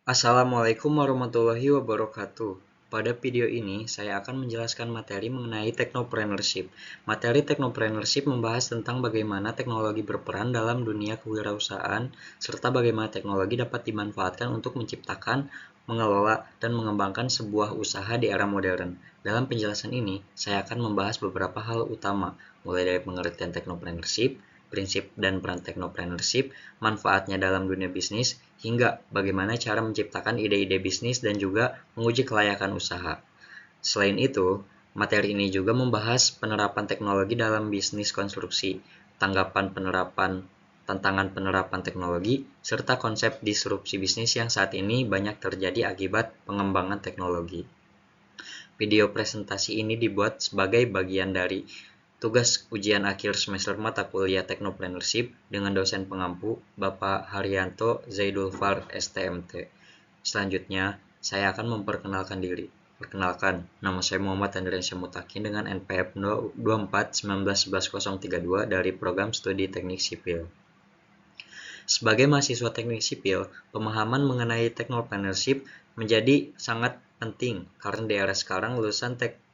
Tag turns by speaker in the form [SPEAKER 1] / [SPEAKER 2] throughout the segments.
[SPEAKER 1] Assalamualaikum warahmatullahi wabarakatuh. Pada video ini, saya akan menjelaskan materi mengenai technopreneurship. Materi technopreneurship membahas tentang bagaimana teknologi berperan dalam dunia kewirausahaan, serta bagaimana teknologi dapat dimanfaatkan untuk menciptakan, mengelola, dan mengembangkan sebuah usaha di era modern. Dalam penjelasan ini, saya akan membahas beberapa hal utama, mulai dari pengertian technopreneurship, prinsip dan peran technopreneurship, manfaatnya dalam dunia bisnis, hingga bagaimana cara menciptakan ide-ide bisnis dan juga menguji kelayakan usaha. Selain itu, materi ini juga membahas penerapan teknologi dalam bisnis konstruksi, tantangan penerapan teknologi, serta konsep disrupsi bisnis yang saat ini banyak terjadi akibat pengembangan teknologi. Video presentasi ini dibuat sebagai bagian dari tugas ujian akhir semester mata kuliah Technopreneurship dengan dosen pengampu Bapak Haryanto Zaidulfar STMT. Selanjutnya, saya akan memperkenalkan diri. Perkenalkan, nama saya Muhammad Andriansyah Mutakin dengan NPM 2419111032 dari Program Studi Teknik Sipil. Sebagai mahasiswa teknik sipil, pemahaman mengenai technopreneurship menjadi sangat penting karena di era sekarang lulusan teknik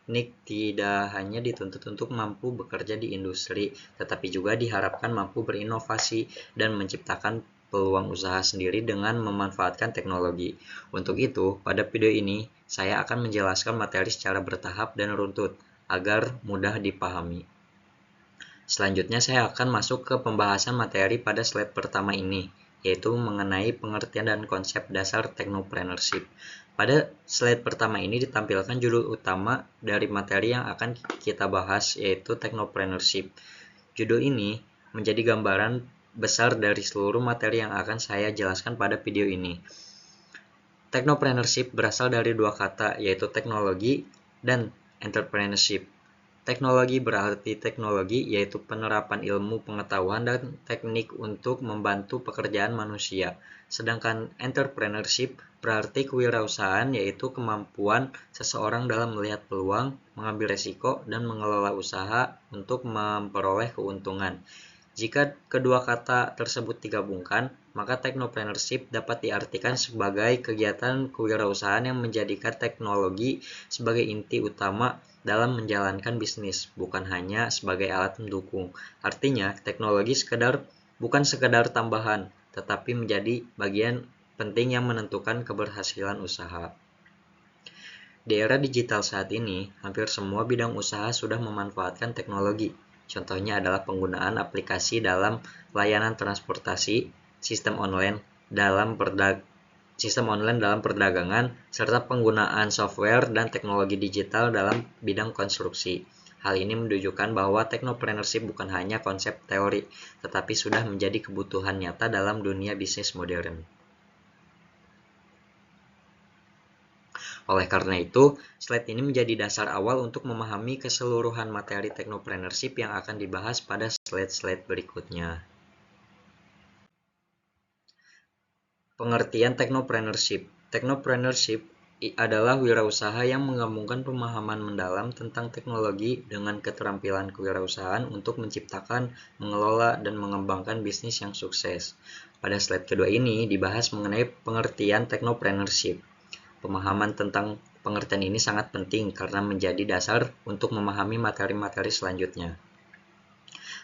[SPEAKER 1] tidak hanya dituntut untuk mampu bekerja di industri, tetapi juga diharapkan mampu berinovasi dan menciptakan peluang usaha sendiri dengan memanfaatkan teknologi. Untuk itu, pada video ini, saya akan menjelaskan materi secara bertahap dan runtut agar mudah dipahami. Selanjutnya saya akan masuk ke pembahasan materi pada slide pertama ini, yaitu mengenai pengertian dan konsep dasar technopreneurship. Pada slide pertama ini ditampilkan judul utama dari materi yang akan kita bahas, yaitu technopreneurship. Judul ini menjadi gambaran besar dari seluruh materi yang akan saya jelaskan pada video ini. Technopreneurship berasal dari dua kata, yaitu teknologi dan entrepreneurship. Teknologi berarti teknologi, yaitu penerapan ilmu pengetahuan dan teknik untuk membantu pekerjaan manusia. Sedangkan entrepreneurship berarti kewirausahaan, yaitu kemampuan seseorang dalam melihat peluang, mengambil resiko, dan mengelola usaha untuk memperoleh keuntungan. Jika kedua kata tersebut digabungkan, maka technopreneurship dapat diartikan sebagai kegiatan kewirausahaan yang menjadikan teknologi sebagai inti utama dalam menjalankan bisnis, bukan hanya sebagai alat mendukung. Artinya, teknologi bukan sekedar tambahan, tetapi menjadi bagian penting yang menentukan keberhasilan usaha. Di era digital saat ini, hampir semua bidang usaha sudah memanfaatkan teknologi. Contohnya adalah penggunaan aplikasi dalam layanan transportasi, sistem online dalam perdagangan, serta penggunaan software dan teknologi digital dalam bidang konstruksi. Hal ini menunjukkan bahwa technopreneurship bukan hanya konsep teori, tetapi sudah menjadi kebutuhan nyata dalam dunia bisnis modern. Oleh karena itu, slide ini menjadi dasar awal untuk memahami keseluruhan materi technopreneurship yang akan dibahas pada slide-slide berikutnya. Pengertian technopreneurship. Technopreneurship adalah wirausaha yang menggabungkan pemahaman mendalam tentang teknologi dengan keterampilan kewirausahaan untuk menciptakan, mengelola, dan mengembangkan bisnis yang sukses. Pada slide kedua ini dibahas mengenai pengertian technopreneurship. Pemahaman tentang pengertian ini sangat penting karena menjadi dasar untuk memahami materi-materi selanjutnya.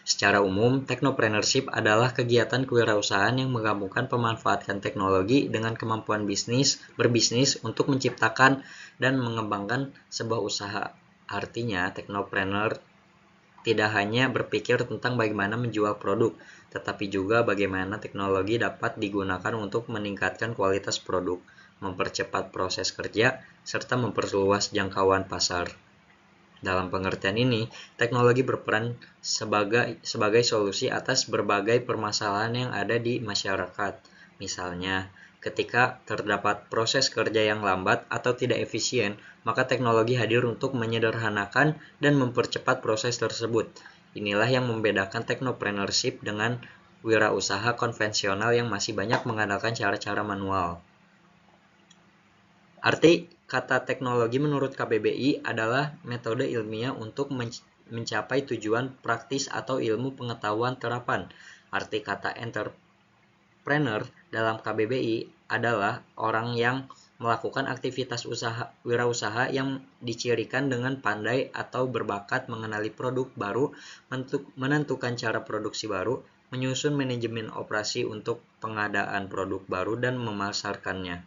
[SPEAKER 1] Secara umum, technopreneurship adalah kegiatan kewirausahaan yang menggabungkan pemanfaatan teknologi dengan kemampuan berbisnis untuk menciptakan dan mengembangkan sebuah usaha. Artinya, technopreneur tidak hanya berpikir tentang bagaimana menjual produk, tetapi juga bagaimana teknologi dapat digunakan untuk meningkatkan kualitas produk, mempercepat proses kerja, serta memperluas jangkauan pasar. Dalam pengertian ini, teknologi berperan sebagai solusi atas berbagai permasalahan yang ada di masyarakat. Misalnya, ketika terdapat proses kerja yang lambat atau tidak efisien, maka teknologi hadir untuk menyederhanakan dan mempercepat proses tersebut. Inilah yang membedakan technopreneurship dengan wirausaha konvensional yang masih banyak mengandalkan cara-cara manual. Arti kata teknologi menurut KBBI adalah metode ilmiah untuk mencapai tujuan praktis atau ilmu pengetahuan terapan. Arti kata entrepreneur dalam KBBI adalah orang yang melakukan aktivitas wirausaha yang dicirikan dengan pandai atau berbakat mengenali produk baru, menentukan cara produksi baru, menyusun manajemen operasi untuk pengadaan produk baru dan memasarkannya.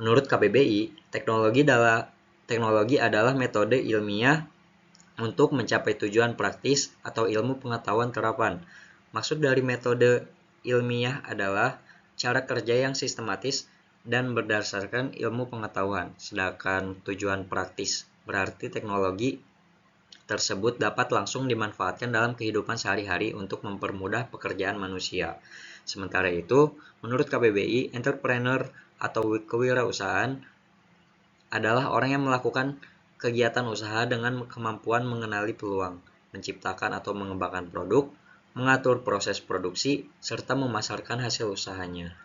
[SPEAKER 1] Menurut KBBI, teknologi adalah metode ilmiah untuk mencapai tujuan praktis atau ilmu pengetahuan terapan. Maksud dari metode ilmiah adalah cara kerja yang sistematis dan berdasarkan ilmu pengetahuan, sedangkan tujuan praktis berarti teknologi tersebut dapat langsung dimanfaatkan dalam kehidupan sehari-hari untuk mempermudah pekerjaan manusia. Sementara itu, menurut KBBI, entrepreneur atau kewirausahaan adalah orang yang melakukan kegiatan usaha dengan kemampuan mengenali peluang, menciptakan atau mengembangkan produk, mengatur proses produksi, serta memasarkan hasil usahanya.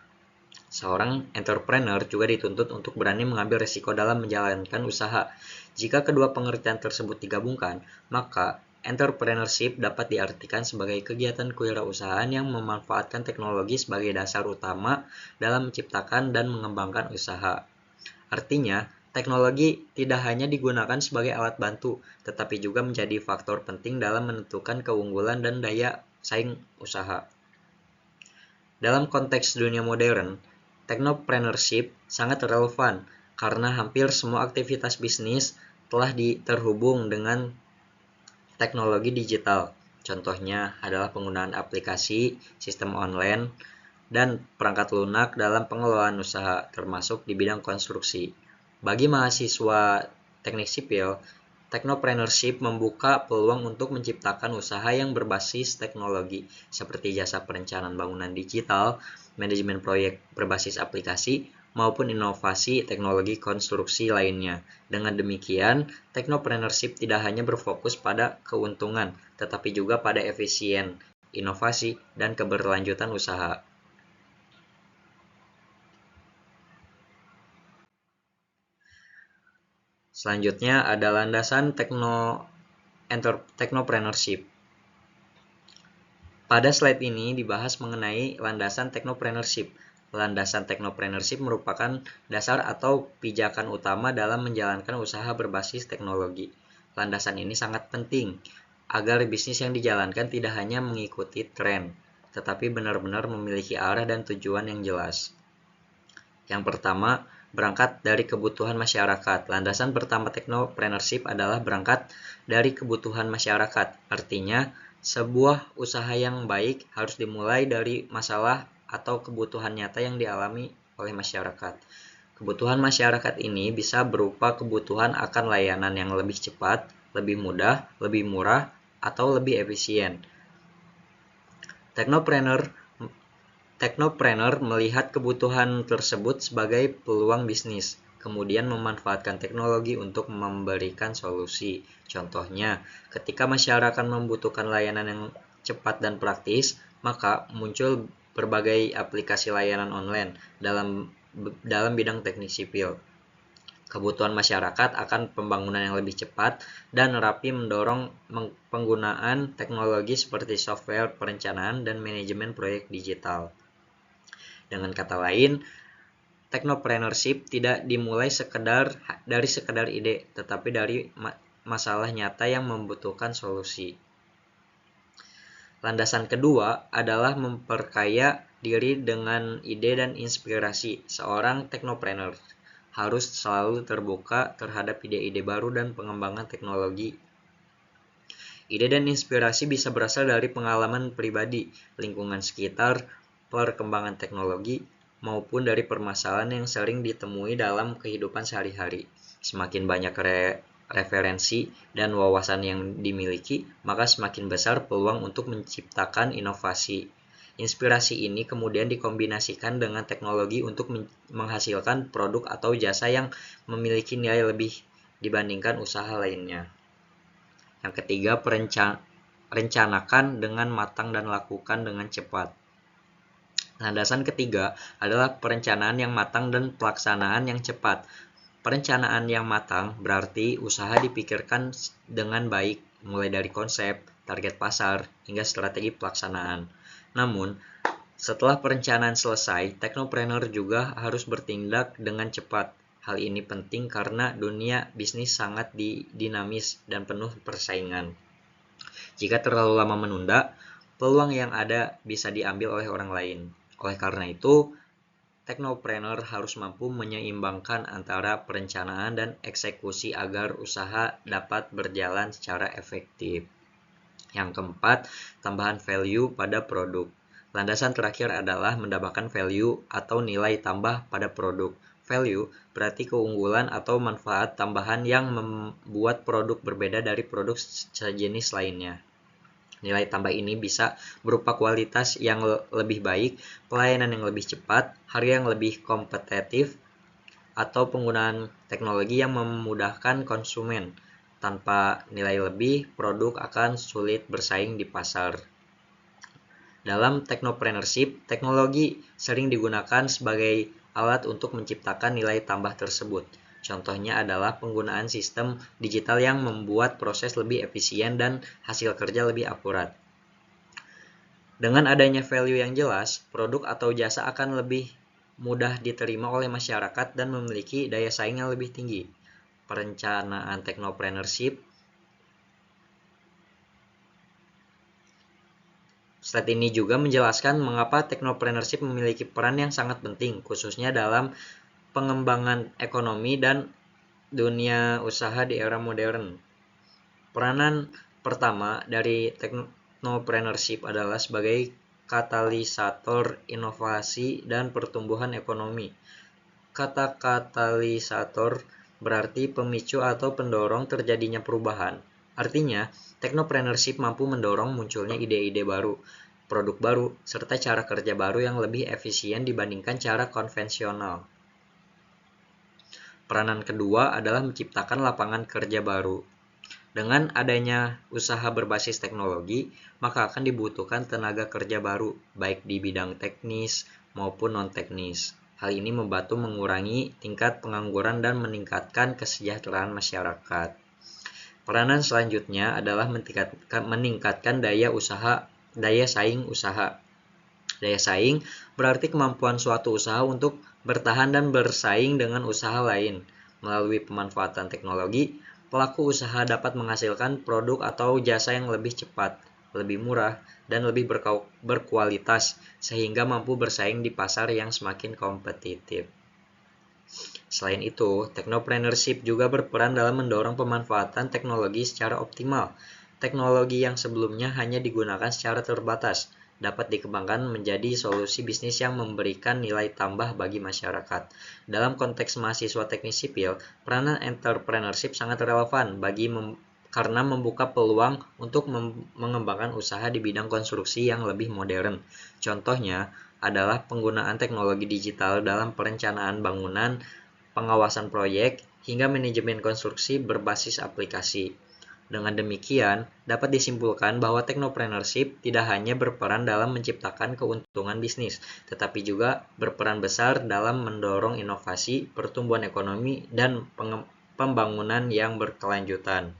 [SPEAKER 1] Seorang entrepreneur juga dituntut untuk berani mengambil risiko dalam menjalankan usaha. Jika kedua pengertian tersebut digabungkan, maka entrepreneurship dapat diartikan sebagai kegiatan kewirausahaan yang memanfaatkan teknologi sebagai dasar utama dalam menciptakan dan mengembangkan usaha. Artinya, teknologi tidak hanya digunakan sebagai alat bantu, tetapi juga menjadi faktor penting dalam menentukan keunggulan dan daya saing usaha. Dalam konteks dunia modern, technopreneurship sangat relevan karena hampir semua aktivitas bisnis telah terhubung dengan teknologi digital. Contohnya adalah penggunaan aplikasi, sistem online, dan perangkat lunak dalam pengelolaan usaha, termasuk di bidang konstruksi. Bagi mahasiswa teknik sipil, technopreneurship membuka peluang untuk menciptakan usaha yang berbasis teknologi, seperti jasa perencanaan bangunan digital, manajemen proyek berbasis aplikasi, maupun inovasi teknologi konstruksi lainnya. Dengan demikian, technopreneurship tidak hanya berfokus pada keuntungan, tetapi juga pada efisien, inovasi, dan keberlanjutan usaha. Selanjutnya ada landasan technopreneurship. Pada slide ini dibahas mengenai landasan technopreneurship. Landasan technopreneurship merupakan dasar atau pijakan utama dalam menjalankan usaha berbasis teknologi. Landasan ini sangat penting agar bisnis yang dijalankan tidak hanya mengikuti tren, tetapi benar-benar memiliki arah dan tujuan yang jelas. Yang pertama, berangkat dari kebutuhan masyarakat. Landasan pertama technopreneurship adalah berangkat dari kebutuhan masyarakat. Artinya, sebuah usaha yang baik harus dimulai dari masalah atau kebutuhan nyata yang dialami oleh masyarakat. Kebutuhan masyarakat ini bisa berupa kebutuhan akan layanan yang lebih cepat, lebih mudah, lebih murah, atau lebih efisien. Technopreneur melihat kebutuhan tersebut sebagai peluang bisnis, kemudian memanfaatkan teknologi untuk memberikan solusi. Contohnya, ketika masyarakat membutuhkan layanan yang cepat dan praktis, maka muncul berbagai aplikasi layanan online dalam bidang teknik sipil. Kebutuhan masyarakat akan pembangunan yang lebih cepat dan rapi mendorong penggunaan teknologi seperti software perencanaan dan manajemen proyek digital. Dengan kata lain, technopreneurship tidak dimulai dari sekedar ide, tetapi dari masalah nyata yang membutuhkan solusi. Landasan kedua adalah memperkaya diri dengan ide dan inspirasi. Seorang technopreneur harus selalu terbuka terhadap ide-ide baru dan pengembangan teknologi. Ide dan inspirasi bisa berasal dari pengalaman pribadi, lingkungan sekitar, perkembangan teknologi, maupun dari permasalahan yang sering ditemui dalam kehidupan sehari-hari. Semakin banyak referensi dan wawasan yang dimiliki, maka semakin besar peluang untuk menciptakan inovasi. Inspirasi ini kemudian dikombinasikan dengan teknologi untuk menghasilkan produk atau jasa yang memiliki nilai lebih dibandingkan usaha lainnya. Yang ketiga, rencanakan dengan matang dan lakukan dengan cepat. Landasan ketiga adalah perencanaan yang matang dan pelaksanaan yang cepat. Perencanaan yang matang berarti usaha dipikirkan dengan baik, mulai dari konsep, target pasar, hingga strategi pelaksanaan. Namun, Setelah perencanaan selesai, teknopreneur juga harus bertindak dengan cepat. Hal ini penting karena dunia bisnis sangat dinamis dan penuh persaingan. Jika terlalu lama menunda, peluang yang ada bisa diambil oleh orang lain. Oleh karena itu, teknopreneur harus mampu menyeimbangkan antara perencanaan dan eksekusi agar usaha dapat berjalan secara efektif. Yang keempat, tambahan value pada produk. Landasan terakhir adalah mendapatkan value atau nilai tambah pada produk. Value berarti keunggulan atau manfaat tambahan yang membuat produk berbeda dari produk sejenis lainnya. Nilai tambah ini bisa berupa kualitas yang lebih baik, pelayanan yang lebih cepat, harga yang lebih kompetitif, atau penggunaan teknologi yang memudahkan konsumen. Tanpa nilai lebih, produk akan sulit bersaing di pasar. Dalam technopreneurship, teknologi sering digunakan sebagai alat untuk menciptakan nilai tambah tersebut. Contohnya adalah penggunaan sistem digital yang membuat proses lebih efisien dan hasil kerja lebih akurat. Dengan adanya value yang jelas, produk atau jasa akan lebih mudah diterima oleh masyarakat dan memiliki daya saing yang lebih tinggi. Perencanaan technopreneurship. Slide ini juga menjelaskan mengapa technopreneurship memiliki peran yang sangat penting, khususnya dalam pengembangan ekonomi dan dunia usaha di era modern. Peranan pertama dari technopreneurship adalah sebagai katalisator inovasi dan pertumbuhan ekonomi. Kata katalisator berarti pemicu atau pendorong terjadinya perubahan. Artinya, technopreneurship mampu mendorong munculnya ide-ide baru, produk baru, serta cara kerja baru yang lebih efisien dibandingkan cara konvensional. Peranan kedua adalah menciptakan lapangan kerja baru. Dengan adanya usaha berbasis teknologi, maka akan dibutuhkan tenaga kerja baru, baik di bidang teknis maupun non-teknis. Hal ini membantu mengurangi tingkat pengangguran dan meningkatkan kesejahteraan masyarakat. Peranan selanjutnya adalah meningkatkan daya saing usaha. Daya saing berarti kemampuan suatu usaha untuk bertahan dan bersaing dengan usaha lain. Melalui pemanfaatan teknologi, pelaku usaha dapat menghasilkan produk atau jasa yang lebih cepat, lebih murah, dan lebih berkualitas, sehingga mampu bersaing di pasar yang semakin kompetitif. Selain itu, technopreneurship juga berperan dalam mendorong pemanfaatan teknologi secara optimal. Teknologi yang sebelumnya hanya digunakan secara terbatas dapat dikembangkan menjadi solusi bisnis yang memberikan nilai tambah bagi masyarakat. Dalam konteks mahasiswa teknik sipil, peranan entrepreneurship sangat relevan karena membuka peluang untuk mengembangkan usaha di bidang konstruksi yang lebih modern. Contohnya adalah penggunaan teknologi digital dalam perencanaan bangunan, pengawasan proyek, hingga manajemen konstruksi berbasis aplikasi. Dengan demikian, dapat disimpulkan bahwa technopreneurship tidak hanya berperan dalam menciptakan keuntungan bisnis, tetapi juga berperan besar dalam mendorong inovasi, pertumbuhan ekonomi, dan pembangunan yang berkelanjutan.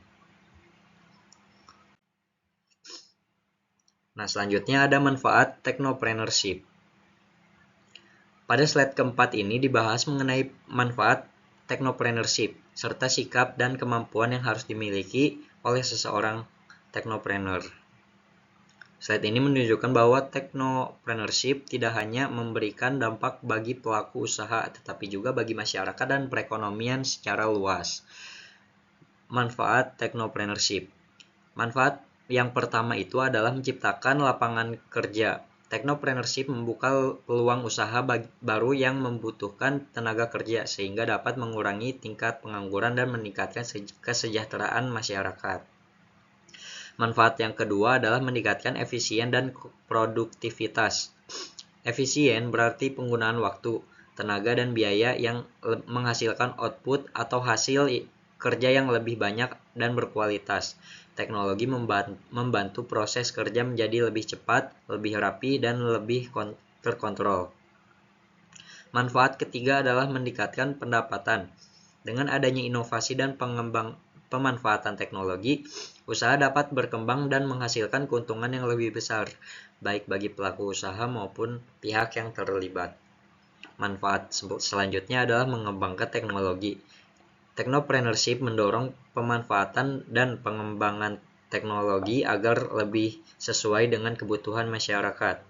[SPEAKER 1] Nah, selanjutnya ada manfaat technopreneurship. Pada slide keempat ini dibahas mengenai manfaat technopreneurship, serta sikap dan kemampuan yang harus dimiliki oleh seseorang technopreneur. Slide ini menunjukkan bahwa technopreneurship tidak hanya memberikan dampak bagi pelaku usaha, tetapi juga bagi masyarakat dan perekonomian secara luas. Manfaat technopreneurship. Manfaat yang pertama itu adalah menciptakan lapangan kerja. Technopreneurship membuka peluang usaha baru yang membutuhkan tenaga kerja sehingga dapat mengurangi tingkat pengangguran dan meningkatkan kesejahteraan masyarakat. Manfaat yang kedua adalah meningkatkan efisien dan produktivitas. Efisien berarti penggunaan waktu, tenaga, dan biaya yang menghasilkan output atau hasil kerja yang lebih banyak dan berkualitas. Teknologi membantu proses kerja menjadi lebih cepat, lebih rapi, dan lebih terkontrol. Manfaat ketiga adalah meningkatkan pendapatan. Dengan adanya inovasi dan pemanfaatan teknologi, usaha dapat berkembang dan menghasilkan keuntungan yang lebih besar, baik bagi pelaku usaha maupun pihak yang terlibat. Manfaat selanjutnya adalah mengembangkan teknologi. Technopreneurship mendorong pemanfaatan dan pengembangan teknologi agar lebih sesuai dengan kebutuhan masyarakat.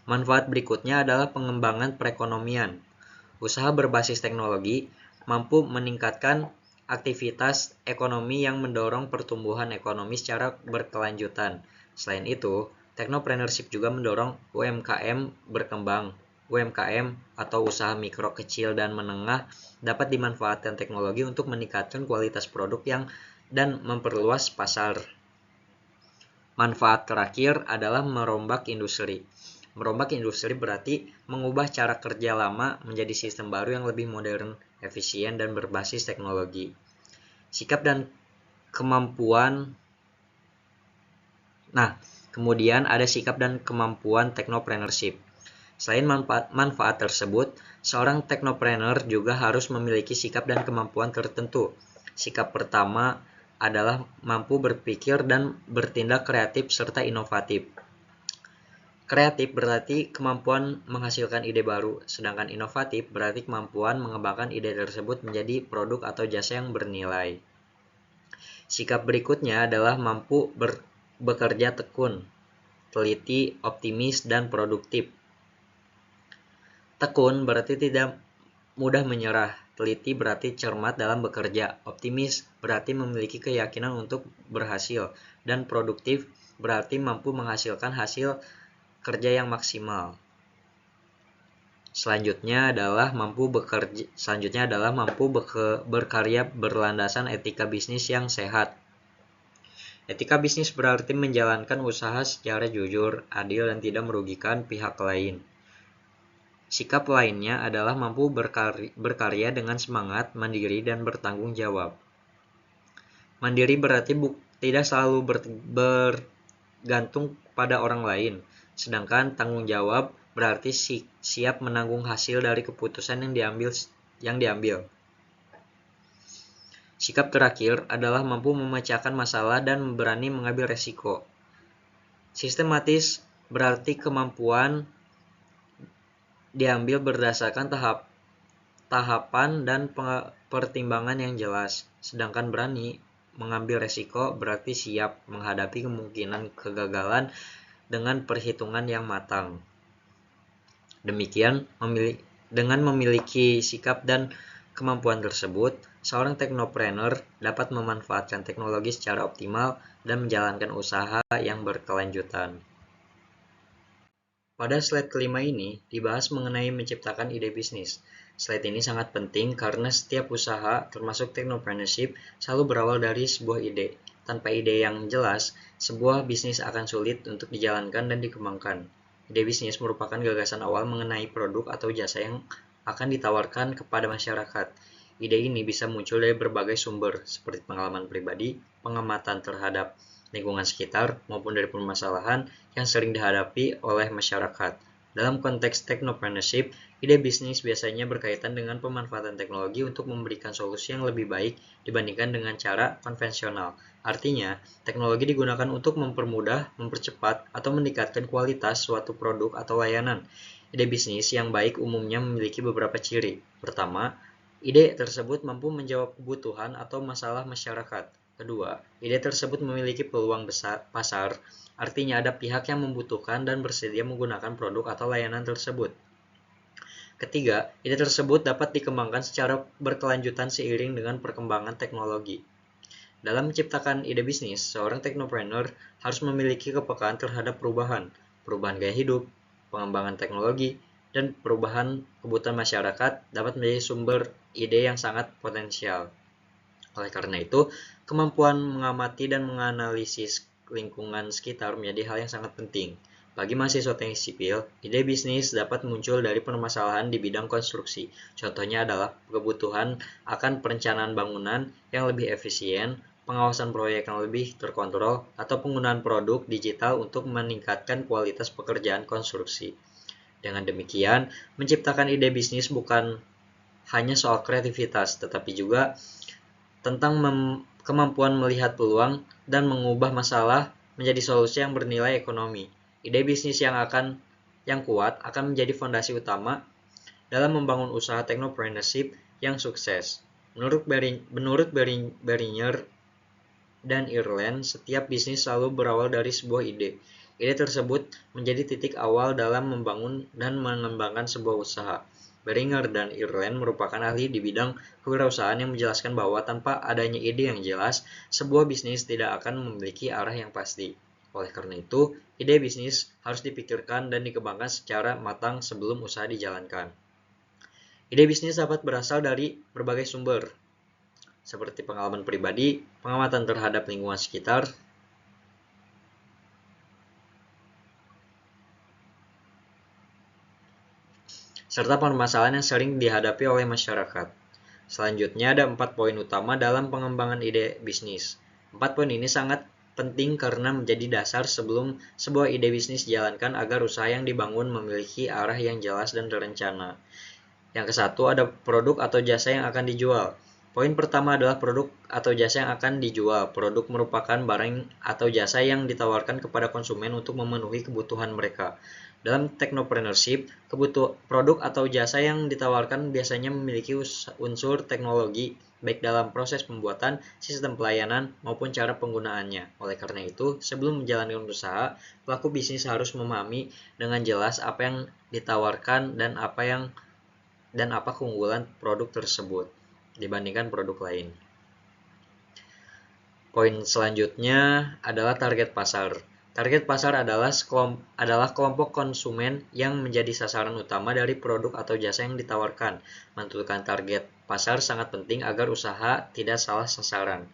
[SPEAKER 1] Manfaat berikutnya adalah pengembangan perekonomian. Usaha berbasis teknologi mampu meningkatkan aktivitas ekonomi yang mendorong pertumbuhan ekonomi secara berkelanjutan. Selain itu, technopreneurship juga mendorong UMKM berkembang. UMKM atau usaha mikro, kecil, dan menengah dapat dimanfaatkan teknologi untuk meningkatkan kualitas produk dan memperluas pasar. Manfaat terakhir adalah merombak industri. Merombak industri berarti mengubah cara kerja lama menjadi sistem baru yang lebih modern, efisien, dan berbasis teknologi. Sikap dan kemampuan. Kemudian ada sikap dan kemampuan technopreneurship. Selain manfaat tersebut, seorang technopreneur juga harus memiliki sikap dan kemampuan tertentu. Sikap pertama adalah mampu berpikir dan bertindak kreatif serta inovatif. Kreatif berarti kemampuan menghasilkan ide baru, sedangkan inovatif berarti kemampuan mengembangkan ide tersebut menjadi produk atau jasa yang bernilai. Sikap berikutnya adalah mampu bekerja tekun, teliti, optimis, dan produktif. Tekun berarti tidak mudah menyerah, teliti berarti cermat dalam bekerja, optimis berarti memiliki keyakinan untuk berhasil, dan produktif berarti mampu menghasilkan hasil kerja yang maksimal. Selanjutnya adalah mampu berkarya berlandasan etika bisnis yang sehat. Etika bisnis berarti menjalankan usaha secara jujur, adil, dan tidak merugikan pihak lain. Sikap lainnya adalah mampu berkarya dengan semangat, mandiri, dan bertanggung jawab. Mandiri berarti tidak selalu bergantung pada orang lain. Sedangkan tanggung jawab berarti siap menanggung hasil dari keputusan yang diambil. Sikap terakhir adalah mampu memecahkan masalah dan berani mengambil resiko. Sistematis berarti kemampuan diambil berdasarkan tahapan dan pertimbangan yang jelas. Sedangkan berani mengambil resiko berarti siap menghadapi kemungkinan kegagalan dengan perhitungan yang matang. Demikian, dengan memiliki sikap dan kemampuan tersebut, seorang technopreneur dapat memanfaatkan teknologi secara optimal dan menjalankan usaha yang berkelanjutan. Pada slide kelima ini dibahas mengenai menciptakan ide bisnis. Slide ini sangat penting karena setiap usaha, termasuk technopreneurship, selalu berawal dari sebuah ide. Tanpa ide yang jelas, sebuah bisnis akan sulit untuk dijalankan dan dikembangkan. Ide bisnis merupakan gagasan awal mengenai produk atau jasa yang akan ditawarkan kepada masyarakat. Ide ini bisa muncul dari berbagai sumber, seperti pengalaman pribadi, pengamatan terhadap lingkungan sekitar, maupun dari permasalahan yang sering dihadapi oleh masyarakat. Dalam konteks technopreneurship, ide bisnis biasanya berkaitan dengan pemanfaatan teknologi untuk memberikan solusi yang lebih baik dibandingkan dengan cara konvensional. Artinya, teknologi digunakan untuk mempermudah, mempercepat, atau meningkatkan kualitas suatu produk atau layanan. Ide bisnis yang baik umumnya memiliki beberapa ciri. Pertama, ide tersebut mampu menjawab kebutuhan atau masalah masyarakat. Kedua, ide tersebut memiliki peluang besar pasar, artinya ada pihak yang membutuhkan dan bersedia menggunakan produk atau layanan tersebut. Ketiga, ide tersebut dapat dikembangkan secara berkelanjutan seiring dengan perkembangan teknologi. Dalam menciptakan ide bisnis, seorang technopreneur harus memiliki kepekaan terhadap perubahan gaya hidup, pengembangan teknologi, dan perubahan kebutuhan masyarakat dapat menjadi sumber ide yang sangat potensial. Oleh karena itu, kemampuan mengamati dan menganalisis lingkungan sekitar menjadi hal yang sangat penting. Bagi mahasiswa teknik sipil, ide bisnis dapat muncul dari permasalahan di bidang konstruksi. Contohnya adalah kebutuhan akan perencanaan bangunan yang lebih efisien, pengawasan proyek yang lebih terkontrol, atau penggunaan produk digital untuk meningkatkan kualitas pekerjaan konstruksi. Dengan demikian, menciptakan ide bisnis bukan hanya soal kreativitas, tetapi juga tentang kemampuan melihat peluang dan mengubah masalah menjadi solusi yang bernilai ekonomi. Ide bisnis yang kuat akan menjadi fondasi utama dalam membangun usaha technopreneurship yang sukses. Menurut Bernier dan Ireland, setiap bisnis selalu berawal dari sebuah ide. Ide tersebut menjadi titik awal dalam membangun dan mengembangkan sebuah usaha. Bernier dan Ireland merupakan ahli di bidang kewirausahaan yang menjelaskan bahwa tanpa adanya ide yang jelas, sebuah bisnis tidak akan memiliki arah yang pasti. Oleh karena itu, ide bisnis harus dipikirkan dan dikembangkan secara matang sebelum usaha dijalankan. Ide bisnis dapat berasal dari berbagai sumber, seperti pengalaman pribadi, pengamatan terhadap lingkungan sekitar, serta permasalahan yang sering dihadapi oleh masyarakat. Selanjutnya ada 4 poin utama dalam pengembangan ide bisnis. 4 poin ini sangat penting karena menjadi dasar sebelum sebuah ide bisnis dijalankan agar usaha yang dibangun memiliki arah yang jelas dan terencana. Yang kesatu ada produk atau jasa yang akan dijual. Poin pertama adalah produk atau jasa yang akan dijual. Produk merupakan barang atau jasa yang ditawarkan kepada konsumen untuk memenuhi kebutuhan mereka. Dalam technopreneurship, produk atau jasa yang ditawarkan biasanya memiliki unsur teknologi, baik dalam proses pembuatan, sistem pelayanan, maupun cara penggunaannya. Oleh karena itu, sebelum menjalankan usaha, pelaku bisnis harus memahami dengan jelas apa yang ditawarkan dan apa keunggulan produk tersebut dibandingkan produk lain. Poin selanjutnya adalah target pasar. Target pasar adalah kelompok konsumen yang menjadi sasaran utama dari produk atau jasa yang ditawarkan. Menentukan target pasar sangat penting agar usaha tidak salah sasaran.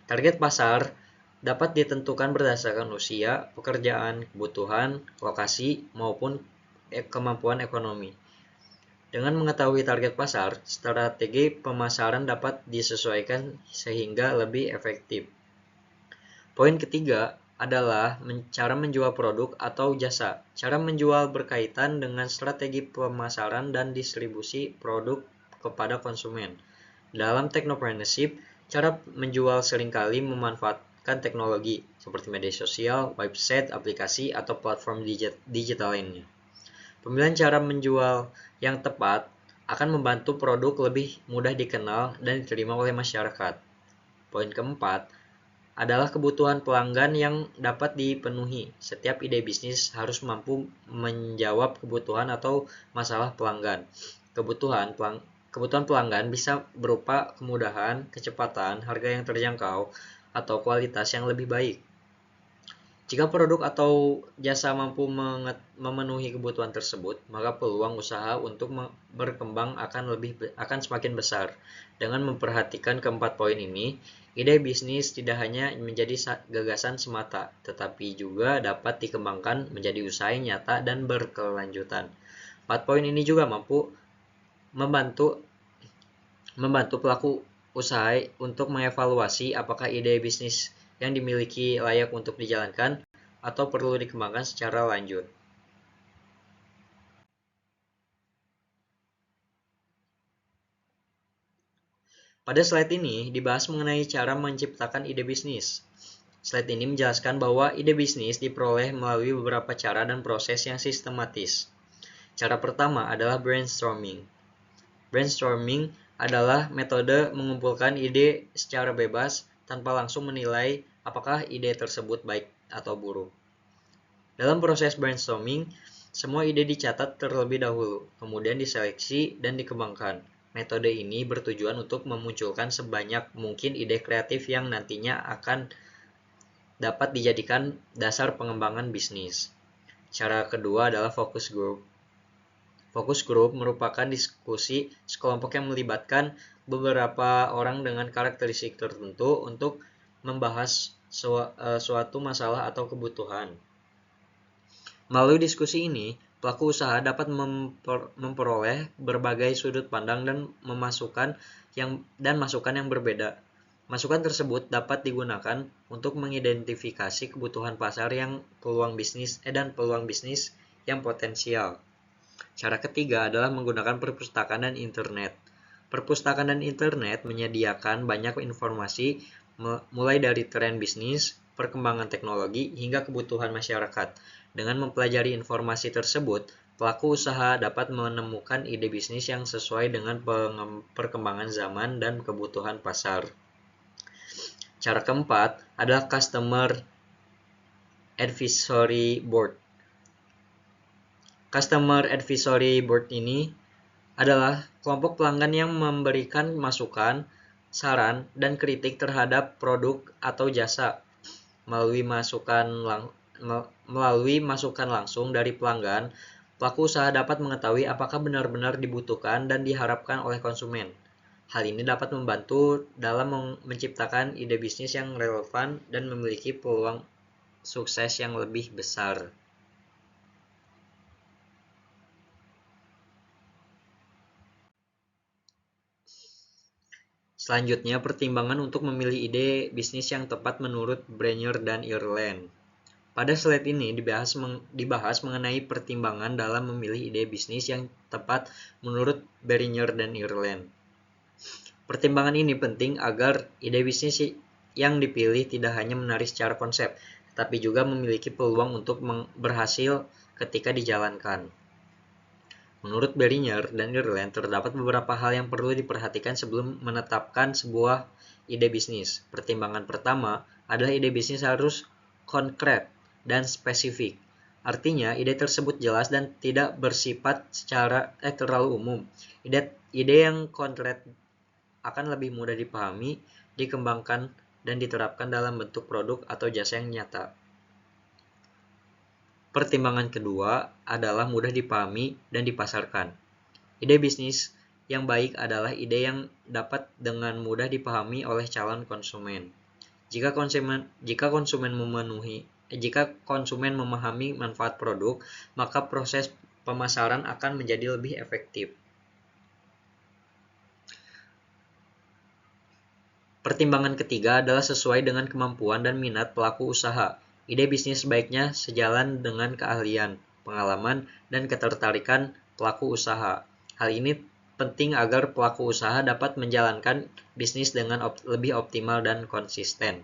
[SPEAKER 1] Target pasar dapat ditentukan berdasarkan usia, pekerjaan, kebutuhan, lokasi, maupun kemampuan ekonomi. Dengan mengetahui target pasar, strategi pemasaran dapat disesuaikan sehingga lebih efektif. Poin ketiga adalah cara menjual produk atau jasa. Cara menjual berkaitan dengan strategi pemasaran dan distribusi produk kepada konsumen. Dalam technopreneurship, cara menjual seringkali memanfaatkan teknologi seperti media sosial, website, aplikasi, atau platform digital lainnya. Pemilihan cara menjual yang tepat akan membantu produk lebih mudah dikenal dan diterima oleh masyarakat. Poin keempat adalah kebutuhan pelanggan yang dapat dipenuhi. Setiap ide bisnis harus mampu menjawab kebutuhan atau masalah pelanggan. Kebutuhan pelanggan bisa berupa kemudahan, kecepatan, harga yang terjangkau, atau kualitas yang lebih baik. Jika produk atau jasa mampu memenuhi kebutuhan tersebut, maka peluang usaha untuk berkembang akan semakin besar. Dengan memperhatikan keempat poin ini, ide bisnis tidak hanya menjadi gagasan semata, tetapi juga dapat dikembangkan menjadi usaha yang nyata dan berkelanjutan. 4 poin ini juga mampu membantu pelaku usaha untuk mengevaluasi apakah ide bisnis yang dimiliki layak untuk dijalankan atau perlu dikembangkan secara lanjut. Pada slide ini dibahas mengenai cara menciptakan ide bisnis. Slide ini menjelaskan bahwa ide bisnis diperoleh melalui beberapa cara dan proses yang sistematis. Cara pertama adalah brainstorming. Brainstorming adalah metode mengumpulkan ide secara bebas tanpa langsung menilai apakah ide tersebut baik atau buruk. Dalam proses brainstorming, semua ide dicatat terlebih dahulu, kemudian diseleksi dan dikembangkan. Metode ini bertujuan untuk memunculkan sebanyak mungkin ide kreatif yang nantinya akan dapat dijadikan dasar pengembangan bisnis. Cara kedua adalah focus group. Focus group merupakan diskusi sekelompok yang melibatkan beberapa orang dengan karakteristik tertentu untuk membahas suatu masalah atau kebutuhan. Melalui diskusi ini, pelaku usaha dapat memperoleh berbagai sudut pandang dan masukan yang berbeda. Masukan tersebut dapat digunakan untuk mengidentifikasi kebutuhan pasar dan peluang bisnis yang potensial. Cara ketiga adalah menggunakan perpustakaan dan internet. Perpustakaan dan internet menyediakan banyak informasi mulai dari tren bisnis, perkembangan teknologi, hingga kebutuhan masyarakat. Dengan mempelajari informasi tersebut, pelaku usaha dapat menemukan ide bisnis yang sesuai dengan perkembangan zaman dan kebutuhan pasar. Cara keempat adalah Customer Advisory Board. Customer Advisory Board ini adalah kelompok pelanggan yang memberikan masukan, saran, dan kritik terhadap produk atau jasa. Melalui masukan langsung dari pelanggan, pelaku usaha dapat mengetahui apakah benar-benar dibutuhkan dan diharapkan oleh konsumen. Hal ini dapat membantu dalam menciptakan ide bisnis yang relevan dan memiliki peluang sukses yang lebih besar. Selanjutnya, pertimbangan untuk memilih ide bisnis yang tepat menurut Brenner dan Ireland. Pada slide ini dibahas mengenai pertimbangan dalam memilih ide bisnis yang tepat menurut Brenner dan Ireland. Pertimbangan ini penting agar ide bisnis yang dipilih tidak hanya menarik secara konsep, tetapi juga memiliki peluang untuk berhasil ketika dijalankan. Menurut Brenner dan Ireland, terdapat beberapa hal yang perlu diperhatikan sebelum menetapkan sebuah ide bisnis. Pertimbangan pertama adalah ide bisnis harus konkret dan spesifik. Artinya, ide tersebut jelas dan tidak bersifat terlalu umum. Ide yang konkret akan lebih mudah dipahami, dikembangkan, dan diterapkan dalam bentuk produk atau jasa yang nyata. Pertimbangan kedua adalah mudah dipahami dan dipasarkan. Ide bisnis yang baik adalah ide yang dapat dengan mudah dipahami oleh calon konsumen. Jika konsumen memahami manfaat produk, maka proses pemasaran akan menjadi lebih efektif. Pertimbangan ketiga adalah sesuai dengan kemampuan dan minat pelaku usaha. Ide bisnis sebaiknya sejalan dengan keahlian, pengalaman, dan ketertarikan pelaku usaha. Hal ini penting agar pelaku usaha dapat menjalankan bisnis dengan lebih optimal dan konsisten.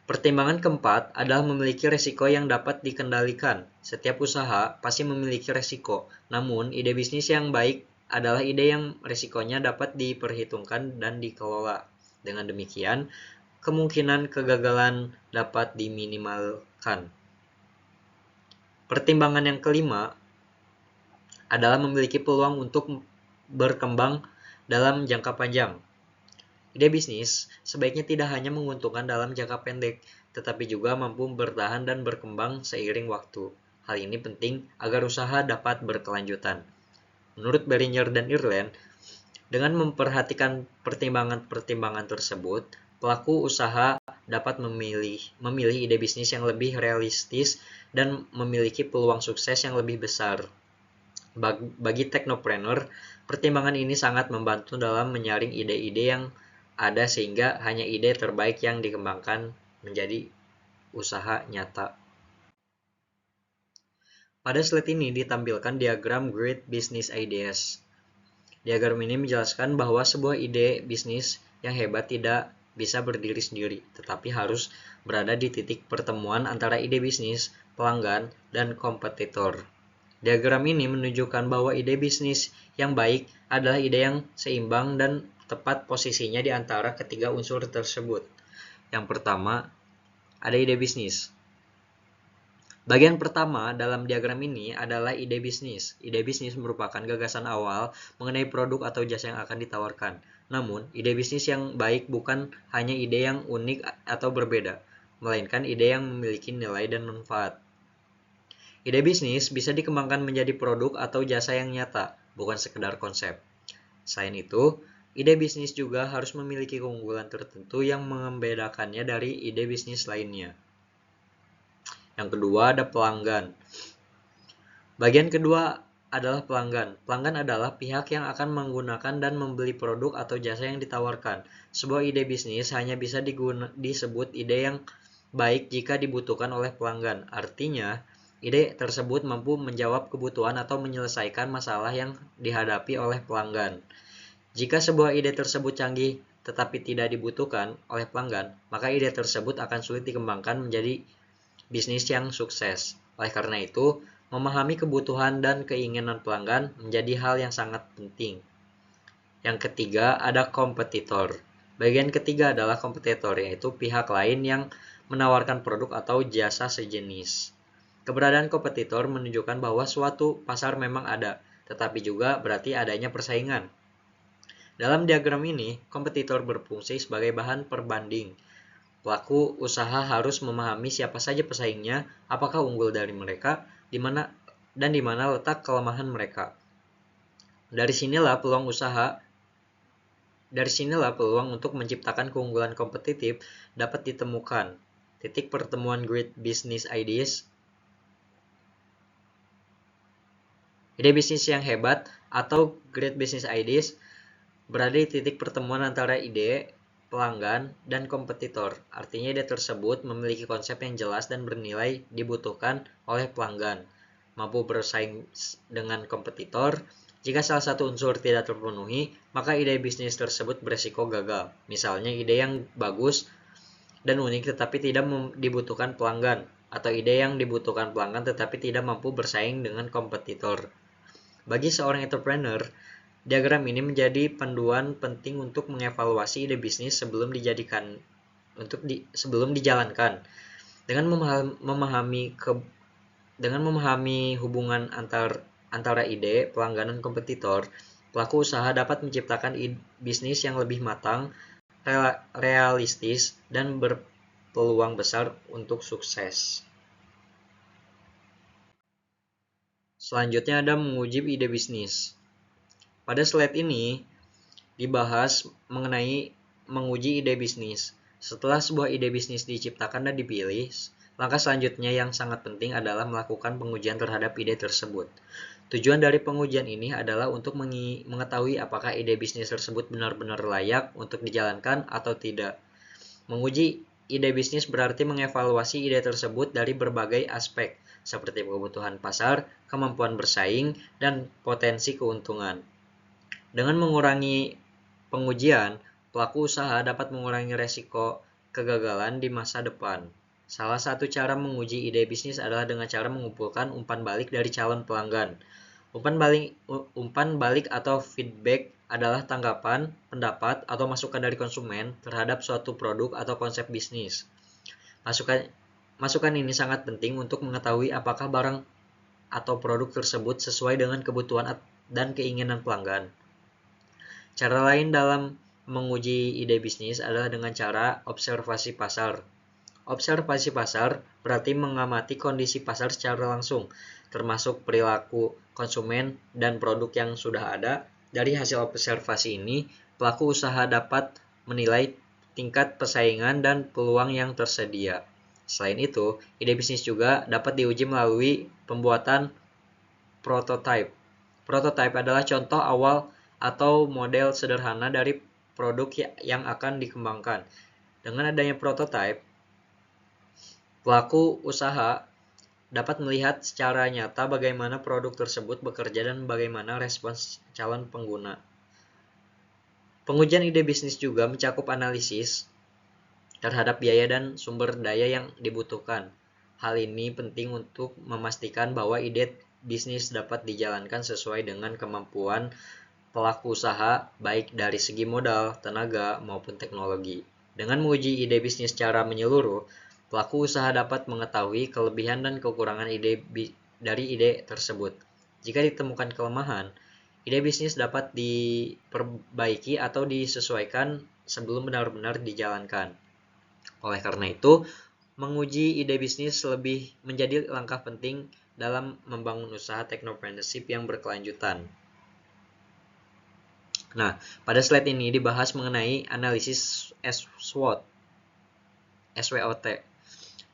[SPEAKER 1] Pertimbangan keempat adalah memiliki risiko yang dapat dikendalikan. Setiap usaha pasti memiliki risiko, namun ide bisnis yang baik adalah ide yang risikonya dapat diperhitungkan dan dikelola. Dengan demikian, kemungkinan kegagalan dapat diminimalkan. Pertimbangan yang kelima adalah memiliki peluang untuk berkembang dalam jangka panjang. Ide bisnis sebaiknya tidak hanya menguntungkan dalam jangka pendek, tetapi juga mampu bertahan dan berkembang seiring waktu. Hal ini penting agar usaha dapat berkelanjutan. Menurut Brenner dan Ireland, dengan memperhatikan pertimbangan-pertimbangan tersebut, pelaku usaha dapat memilih ide bisnis yang lebih realistis dan memiliki peluang sukses yang lebih besar. Bagi teknopreneur, pertimbangan ini sangat membantu dalam menyaring ide-ide yang ada sehingga hanya ide terbaik yang dikembangkan menjadi usaha nyata. Pada slide ini ditampilkan diagram Great Business Ideas. Diagram ini menjelaskan bahwa sebuah ide bisnis yang hebat tidak bisa berdiri sendiri, tetapi harus berada di titik pertemuan antara ide bisnis, pelanggan, dan kompetitor. Diagram ini menunjukkan bahwa ide bisnis yang baik adalah ide yang seimbang dan tepat posisinya di antara ketiga unsur tersebut. Yang pertama, ada ide bisnis. Bagian pertama dalam diagram ini adalah ide bisnis. Ide bisnis merupakan gagasan awal mengenai produk atau jasa yang akan ditawarkan. Namun, ide bisnis yang baik bukan hanya ide yang unik atau berbeda, melainkan ide yang memiliki nilai dan manfaat. Ide bisnis bisa dikembangkan menjadi produk atau jasa yang nyata, bukan sekedar konsep. Selain itu, ide bisnis juga harus memiliki keunggulan tertentu yang membedakannya dari ide bisnis lainnya. Yang kedua ada pelanggan. Bagian kedua adalah pelanggan. Pelanggan adalah pihak yang akan menggunakan dan membeli produk atau jasa yang ditawarkan. Sebuah ide bisnis hanya bisa disebut ide yang baik jika dibutuhkan oleh pelanggan. Artinya, ide tersebut mampu menjawab kebutuhan atau menyelesaikan masalah yang dihadapi oleh pelanggan. Jika sebuah ide tersebut canggih tetapi tidak dibutuhkan oleh pelanggan, maka ide tersebut akan sulit dikembangkan menjadi bisnis yang sukses. Oleh karena itu, memahami kebutuhan dan keinginan pelanggan menjadi hal yang sangat penting. Yang ketiga, ada kompetitor. Bagian ketiga adalah kompetitor, yaitu pihak lain yang menawarkan produk atau jasa sejenis. Keberadaan kompetitor menunjukkan bahwa suatu pasar memang ada, tetapi juga berarti adanya persaingan. Dalam diagram ini, kompetitor berfungsi sebagai bahan perbanding. Pelaku usaha harus memahami siapa saja pesaingnya, apakah unggul dari mereka, di mana letak kelemahan mereka. Dari sinilah peluang untuk menciptakan keunggulan kompetitif dapat ditemukan. Titik pertemuan great business ideas. Ide bisnis yang hebat atau great business ideas berada di titik pertemuan antara ide, pelanggan, dan kompetitor. Artinya ide tersebut memiliki konsep yang jelas dan bernilai dibutuhkan oleh pelanggan, mampu bersaing dengan kompetitor. Jika salah satu unsur tidak terpenuhi, maka ide bisnis tersebut beresiko gagal. Misalnya ide yang bagus dan unik tetapi tidak dibutuhkan pelanggan, atau ide yang dibutuhkan pelanggan tetapi tidak mampu bersaing dengan kompetitor. Bagi seorang entrepreneur, diagram ini menjadi panduan penting untuk mengevaluasi ide bisnis sebelum dijalankan. Dengan memahami hubungan antara ide, pelanggan, dan kompetitor, pelaku usaha dapat menciptakan bisnis yang lebih matang, realistis, dan berpeluang besar untuk sukses. Selanjutnya ada menguji ide bisnis. Pada slide ini dibahas mengenai menguji ide bisnis. Setelah sebuah ide bisnis diciptakan dan dipilih, langkah selanjutnya yang sangat penting adalah melakukan pengujian terhadap ide tersebut. Tujuan dari pengujian ini adalah untuk mengetahui apakah ide bisnis tersebut benar-benar layak untuk dijalankan atau tidak. Menguji ide bisnis berarti mengevaluasi ide tersebut dari berbagai aspek, seperti kebutuhan pasar, kemampuan bersaing, dan potensi keuntungan. Dengan mengurangi pengujian, pelaku usaha dapat mengurangi resiko kegagalan di masa depan. Salah satu cara menguji ide bisnis adalah dengan cara mengumpulkan umpan balik dari calon pelanggan. Umpan balik atau feedback adalah tanggapan, pendapat, atau masukan dari konsumen terhadap suatu produk atau konsep bisnis. Masukan ini sangat penting untuk mengetahui apakah barang atau produk tersebut sesuai dengan kebutuhan dan keinginan pelanggan. Cara lain dalam menguji ide bisnis adalah dengan cara observasi pasar. Observasi pasar berarti mengamati kondisi pasar secara langsung, termasuk perilaku konsumen dan produk yang sudah ada. Dari hasil observasi ini, pelaku usaha dapat menilai tingkat persaingan dan peluang yang tersedia. Selain itu, ide bisnis juga dapat diuji melalui pembuatan prototype. Prototype adalah contoh awal atau model sederhana dari produk yang akan dikembangkan. Dengan adanya prototype, pelaku usaha dapat melihat secara nyata bagaimana produk tersebut bekerja dan bagaimana respons calon pengguna. Pengujian ide bisnis juga mencakup analisis terhadap biaya dan sumber daya yang dibutuhkan. Hal ini penting untuk memastikan bahwa ide bisnis dapat dijalankan sesuai dengan kemampuan pelaku usaha, baik dari segi modal, tenaga, maupun teknologi. Dengan menguji ide bisnis secara menyeluruh, pelaku usaha dapat mengetahui kelebihan dan kekurangan dari ide tersebut. Jika ditemukan kelemahan, ide bisnis dapat diperbaiki atau disesuaikan sebelum benar-benar dijalankan. Oleh karena itu, menguji ide bisnis lebih menjadi langkah penting dalam membangun usaha technopreneurship yang berkelanjutan. Nah, pada slide ini dibahas mengenai analisis SWOT.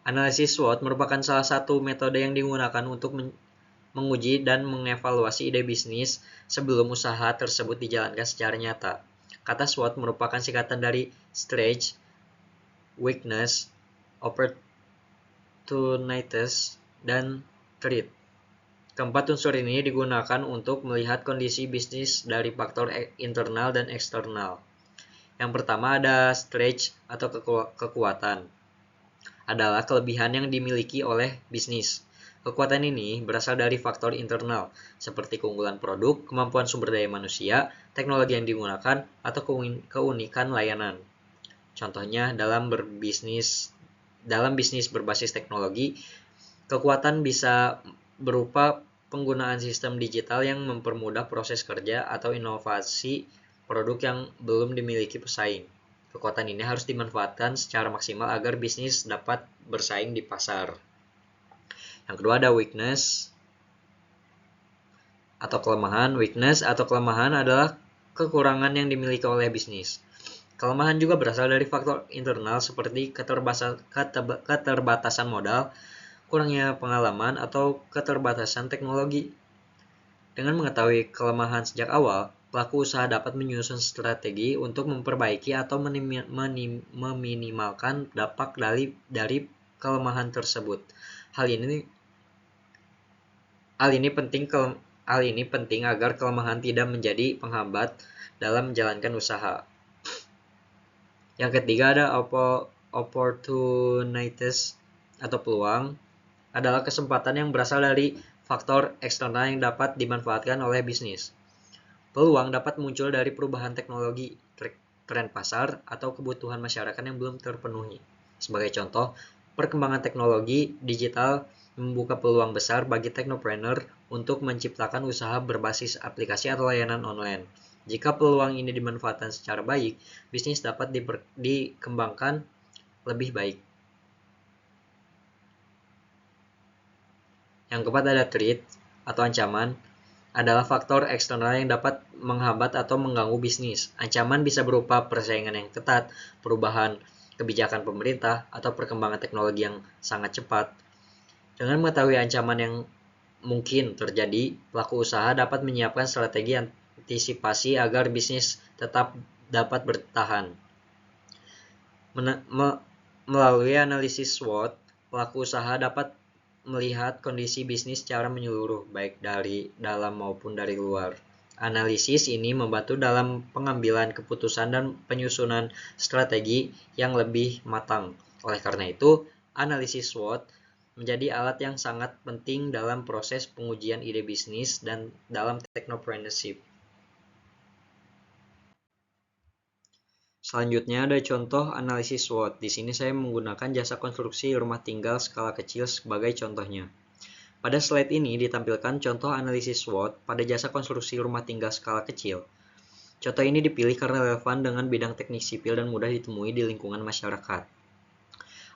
[SPEAKER 1] Analisis SWOT merupakan salah satu metode yang digunakan untuk menguji dan mengevaluasi ide bisnis sebelum usaha tersebut dijalankan secara nyata. Kata SWOT merupakan singkatan dari Strengths, Weakness, Opportunities, dan threat. Keempat unsur ini digunakan untuk melihat kondisi bisnis dari faktor internal dan eksternal. Yang pertama ada strength atau kekuatan. Adalah kelebihan yang dimiliki oleh bisnis. Kekuatan ini berasal dari faktor internal, seperti keunggulan produk, kemampuan sumber daya manusia, teknologi yang digunakan, atau keunikan layanan. Contohnya dalam bisnis berbasis teknologi, kekuatan bisa berupa penggunaan sistem digital yang mempermudah proses kerja atau inovasi produk yang belum dimiliki pesaing. Kekuatan ini harus dimanfaatkan secara maksimal agar bisnis dapat bersaing di pasar. Yang kedua ada weakness atau kelemahan. Weakness atau kelemahan adalah kekurangan yang dimiliki oleh bisnis. Kelemahan juga berasal dari faktor internal seperti keterbatasan modal, kurangnya pengalaman, atau keterbatasan teknologi. Dengan mengetahui kelemahan sejak awal, pelaku usaha dapat menyusun strategi untuk memperbaiki atau meminimalkan dampak dari kelemahan tersebut. Hal ini penting agar kelemahan tidak menjadi penghambat dalam menjalankan usaha. Yang ketiga ada opportunities atau peluang, adalah kesempatan yang berasal dari faktor eksternal yang dapat dimanfaatkan oleh bisnis. Peluang dapat muncul dari perubahan teknologi, tren pasar, atau kebutuhan masyarakat yang belum terpenuhi. Sebagai contoh, perkembangan teknologi digital membuka peluang besar bagi teknopreneur untuk menciptakan usaha berbasis aplikasi atau layanan online. Jika peluang ini dimanfaatkan secara baik, bisnis dapat dikembangkan lebih baik. Yang keempat ada threat atau ancaman, adalah faktor eksternal yang dapat menghambat atau mengganggu bisnis. Ancaman bisa berupa persaingan yang ketat, perubahan kebijakan pemerintah, atau perkembangan teknologi yang sangat cepat. Dengan mengetahui ancaman yang mungkin terjadi, pelaku usaha dapat menyiapkan strategi antisipasi agar bisnis tetap dapat bertahan. Melalui analisis SWOT, pelaku usaha dapat melihat kondisi bisnis secara menyeluruh, baik dari dalam maupun dari luar. Analisis ini membantu dalam pengambilan keputusan dan penyusunan strategi yang lebih matang. Oleh karena itu, analisis SWOT menjadi alat yang sangat penting dalam proses pengujian ide bisnis dan dalam technopreneurship. Selanjutnya ada contoh analisis SWOT. Di sini saya menggunakan jasa konstruksi rumah tinggal skala kecil sebagai contohnya. Pada slide ini ditampilkan contoh analisis SWOT pada jasa konstruksi rumah tinggal skala kecil. Contoh ini dipilih karena relevan dengan bidang teknik sipil dan mudah ditemui di lingkungan masyarakat.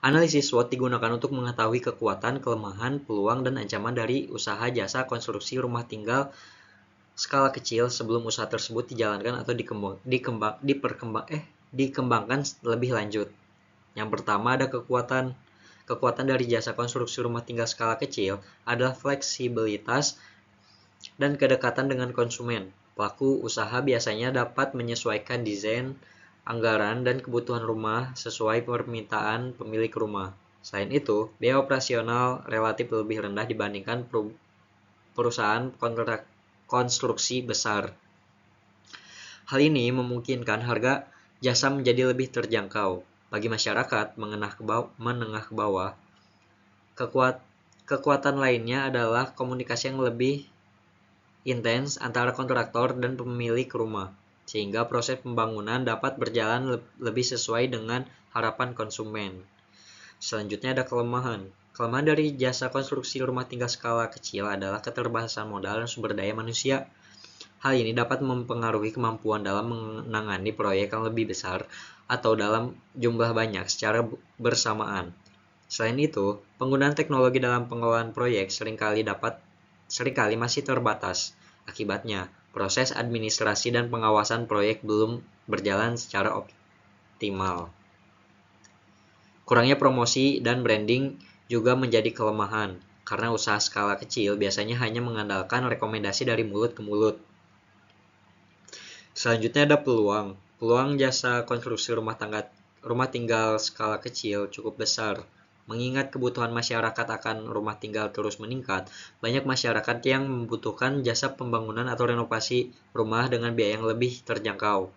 [SPEAKER 1] Analisis SWOT digunakan untuk mengetahui kekuatan, kelemahan, peluang, dan ancaman dari usaha jasa konstruksi rumah tinggal skala kecil sebelum usaha tersebut dijalankan atau dikembangkan lebih lanjut. Yang pertama ada kekuatan. Kekuatan dari jasa konstruksi rumah tinggal skala kecil adalah fleksibilitas dan kedekatan dengan konsumen. Pelaku usaha biasanya dapat menyesuaikan desain, anggaran, dan kebutuhan rumah sesuai permintaan pemilik rumah. Selain itu, biaya operasional relatif lebih rendah dibandingkan perusahaan konstruksi besar. Hal ini memungkinkan harga jasa menjadi lebih terjangkau bagi masyarakat menengah ke bawah. Kekuatan lainnya adalah komunikasi yang lebih intens antara kontraktor dan pemilik rumah, sehingga proses pembangunan dapat berjalan lebih sesuai dengan harapan konsumen. Selanjutnya ada kelemahan. Kelemahan dari jasa konstruksi rumah tinggal skala kecil adalah keterbatasan modal dan sumber daya manusia. Hal ini dapat mempengaruhi kemampuan dalam menangani proyek yang lebih besar atau dalam jumlah banyak secara bersamaan. Selain itu, penggunaan teknologi dalam pengelolaan proyek seringkali masih terbatas. Akibatnya, proses administrasi dan pengawasan proyek belum berjalan secara optimal. Kurangnya promosi dan branding juga menjadi kelemahan, karena usaha skala kecil biasanya hanya mengandalkan rekomendasi dari mulut ke mulut. Selanjutnya ada peluang. Peluang jasa konstruksi rumah tinggal skala kecil cukup besar. Mengingat kebutuhan masyarakat akan rumah tinggal terus meningkat, banyak masyarakat yang membutuhkan jasa pembangunan atau renovasi rumah dengan biaya yang lebih terjangkau.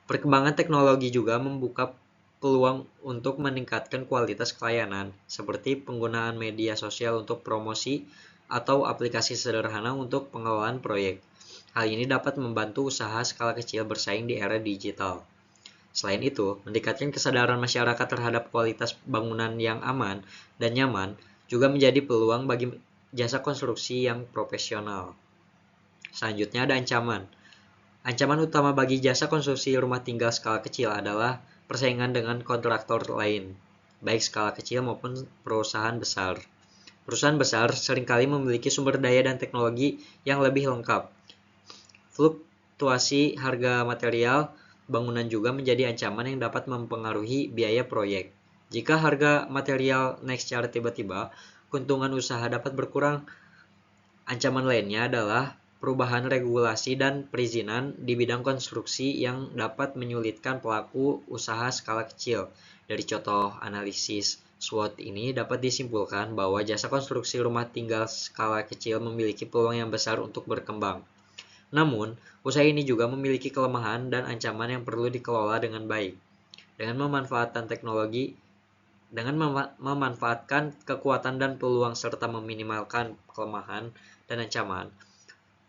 [SPEAKER 1] Perkembangan teknologi juga membuka peluang untuk meningkatkan kualitas pelayanan, seperti penggunaan media sosial untuk promosi atau aplikasi sederhana untuk pengelolaan proyek. Hal ini dapat membantu usaha skala kecil bersaing di era digital. Selain itu, meningkatkan kesadaran masyarakat terhadap kualitas bangunan yang aman dan nyaman juga menjadi peluang bagi jasa konstruksi yang profesional. Selanjutnya ada ancaman. Ancaman utama bagi jasa konstruksi rumah tinggal skala kecil adalah persaingan dengan kontraktor lain, baik skala kecil maupun perusahaan besar. Perusahaan besar seringkali memiliki sumber daya dan teknologi yang lebih lengkap. Fluktuasi harga material bangunan juga menjadi ancaman yang dapat mempengaruhi biaya proyek. Jika harga material naik secara tiba-tiba, keuntungan usaha dapat berkurang. Ancaman lainnya adalah perubahan regulasi dan perizinan di bidang konstruksi yang dapat menyulitkan pelaku usaha skala kecil. Dari contoh analisis SWOT ini dapat disimpulkan bahwa jasa konstruksi rumah tinggal skala kecil memiliki peluang yang besar untuk berkembang. Namun, usaha ini juga memiliki kelemahan dan ancaman yang perlu dikelola dengan baik. Dengan memanfaatkan kekuatan dan peluang serta meminimalkan kelemahan dan ancaman,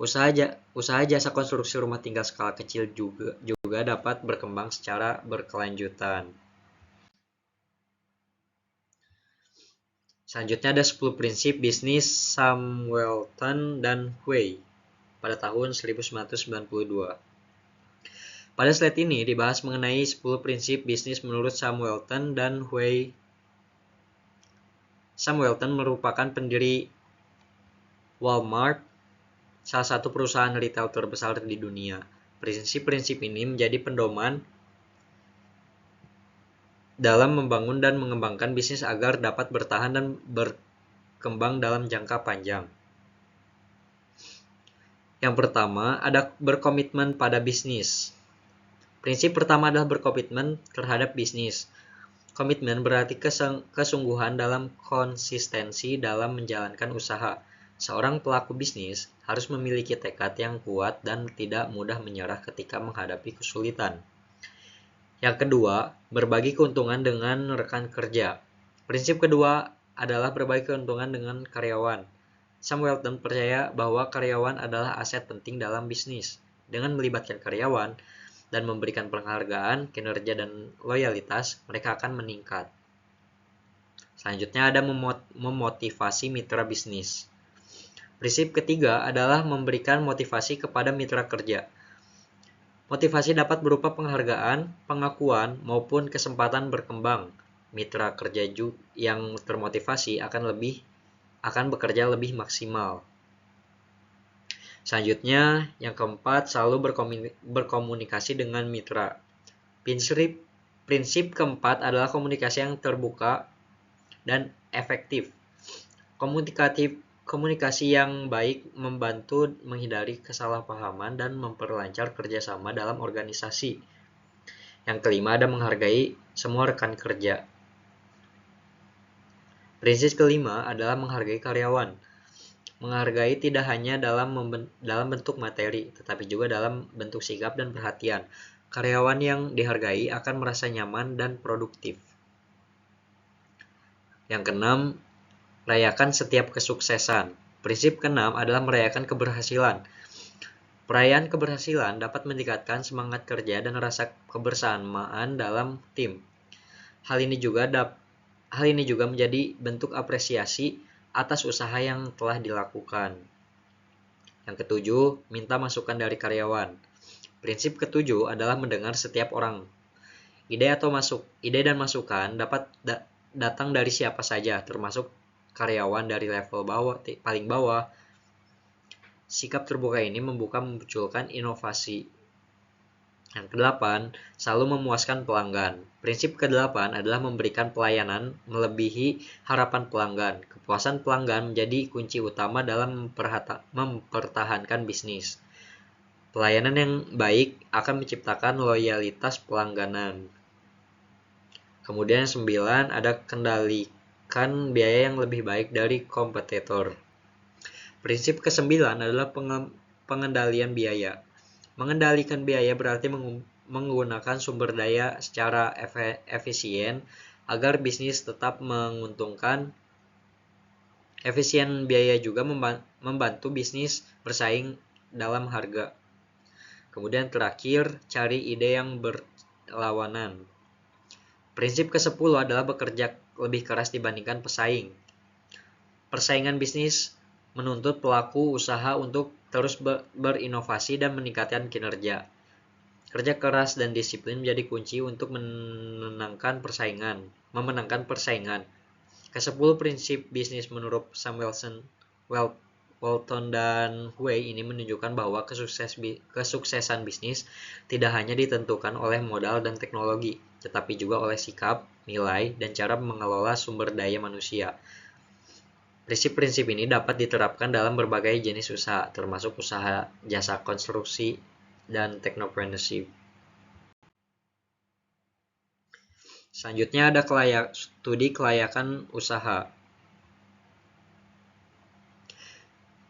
[SPEAKER 1] usaha jasa konstruksi rumah tinggal skala kecil juga dapat berkembang secara berkelanjutan. Selanjutnya ada 10 prinsip bisnis Samuelton dan Hui pada tahun 1992. Pada slide ini dibahas mengenai 10 prinsip bisnis menurut Samuelton dan Hui. Samuelton merupakan pendiri Walmart, salah satu perusahaan retail terbesar di dunia. Prinsip-prinsip ini menjadi pedoman dalam membangun dan mengembangkan bisnis agar dapat bertahan dan berkembang dalam jangka panjang. Yang pertama, ada berkomitmen pada bisnis. Prinsip pertama adalah berkomitmen terhadap bisnis. Komitmen berarti kesungguhan dalam konsistensi dalam menjalankan usaha. Seorang pelaku bisnis harus memiliki tekad yang kuat dan tidak mudah menyerah ketika menghadapi kesulitan. Yang kedua, berbagi keuntungan dengan rekan kerja. Prinsip kedua adalah berbagi keuntungan dengan karyawan. Samuelton percaya bahwa karyawan adalah aset penting dalam bisnis. Dengan melibatkan karyawan dan memberikan penghargaan, kinerja, dan loyalitas, mereka akan meningkat. Selanjutnya ada memotivasi mitra bisnis. Prinsip ketiga adalah memberikan motivasi kepada mitra kerja. Motivasi dapat berupa penghargaan, pengakuan, maupun kesempatan berkembang. Mitra kerja yang termotivasi akan bekerja lebih maksimal. Selanjutnya, yang keempat, selalu berkomunikasi dengan mitra. Prinsip keempat adalah komunikasi yang terbuka dan efektif. Komunikasi yang baik membantu menghindari kesalahpahaman dan memperlancar kerjasama dalam organisasi. Yang kelima ada menghargai semua rekan kerja. Prinsip kelima adalah menghargai karyawan. Menghargai tidak hanya dalam bentuk materi, tetapi juga dalam bentuk sikap dan perhatian. Karyawan yang dihargai akan merasa nyaman dan produktif. Yang keenam, rayakan setiap kesuksesan. Prinsip keenam adalah merayakan keberhasilan. Perayaan keberhasilan dapat meningkatkan semangat kerja dan rasa kebersamaan dalam tim. Hal ini juga menjadi bentuk apresiasi atas usaha yang telah dilakukan. Yang ketujuh, minta masukan dari karyawan. Prinsip ketujuh adalah mendengar setiap orang. Ide dan masukan dapat datang dari siapa saja, termasuk karyawan dari level paling bawah. Sikap terbuka ini memunculkan inovasi. Yang kedelapan, selalu memuaskan pelanggan. Prinsip kedelapan adalah memberikan pelayanan melebihi harapan pelanggan. Kepuasan pelanggan menjadi kunci utama dalam mempertahankan bisnis. Pelayanan yang baik akan menciptakan loyalitas pelangganan. Kemudian 9, ada kendalikan biaya yang lebih baik dari kompetitor. Prinsip ke-9 adalah pengendalian biaya. Mengendalikan biaya berarti menggunakan sumber daya secara efisien agar bisnis tetap menguntungkan. Efisien biaya juga membantu bisnis bersaing dalam harga. Kemudian terakhir, cari ide yang berlawanan. Prinsip ke-10 adalah bekerja lebih keras dibandingkan pesaing. Persaingan bisnis menuntut pelaku usaha untuk terus berinovasi dan meningkatkan kinerja. Kerja keras dan disiplin menjadi kunci untuk memenangkan persaingan. Ke-10 prinsip bisnis menurut Samuelson, Walton, dan Hui ini menunjukkan bahwa kesuksesan bisnis tidak hanya ditentukan oleh modal dan teknologi, tetapi juga oleh sikap, nilai, dan cara mengelola sumber daya manusia. Prinsip-prinsip ini dapat diterapkan dalam berbagai jenis usaha, termasuk usaha jasa konstruksi dan technopreneurship. Selanjutnya ada studi kelayakan usaha.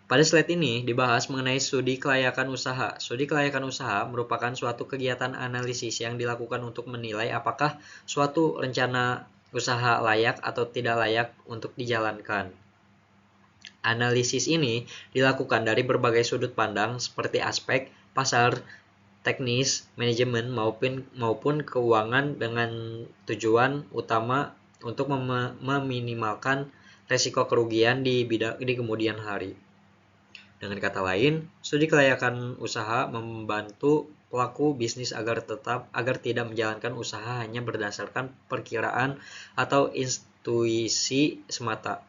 [SPEAKER 1] Pada slide ini dibahas mengenai studi kelayakan usaha. Studi kelayakan usaha merupakan suatu kegiatan analisis yang dilakukan untuk menilai apakah suatu rencana usaha layak atau tidak layak untuk dijalankan. Analisis ini dilakukan dari berbagai sudut pandang seperti aspek pasar, teknis, manajemen, maupun keuangan dengan tujuan utama untuk meminimalkan resiko kerugian di kemudian hari. Dengan kata lain, studi kelayakan usaha membantu pelaku bisnis agar tidak menjalankan usaha hanya berdasarkan perkiraan atau intuisi semata,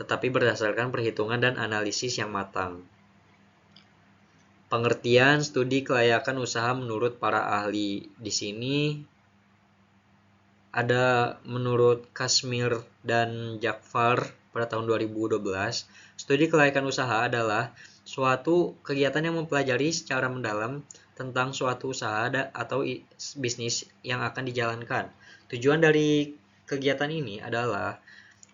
[SPEAKER 1] tetapi berdasarkan perhitungan dan analisis yang matang. Pengertian studi kelayakan usaha menurut para ahli di sini ada menurut Kashmir dan Jafar pada tahun 2012, studi kelayakan usaha adalah suatu kegiatan yang mempelajari secara mendalam tentang suatu usaha atau bisnis yang akan dijalankan. Tujuan dari kegiatan ini adalah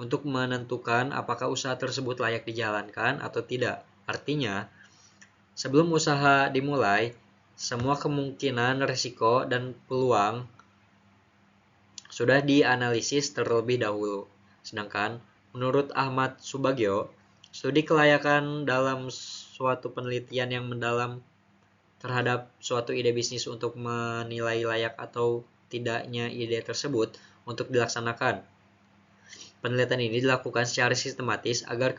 [SPEAKER 1] untuk menentukan apakah usaha tersebut layak dijalankan atau tidak. Artinya, sebelum usaha dimulai, semua kemungkinan risiko dan peluang sudah dianalisis terlebih dahulu. Sedangkan, menurut Ahmad Subagio, studi kelayakan dalam suatu penelitian yang mendalam terhadap suatu ide bisnis untuk menilai layak atau tidaknya ide tersebut untuk dilaksanakan. Penelitian ini dilakukan secara sistematis agar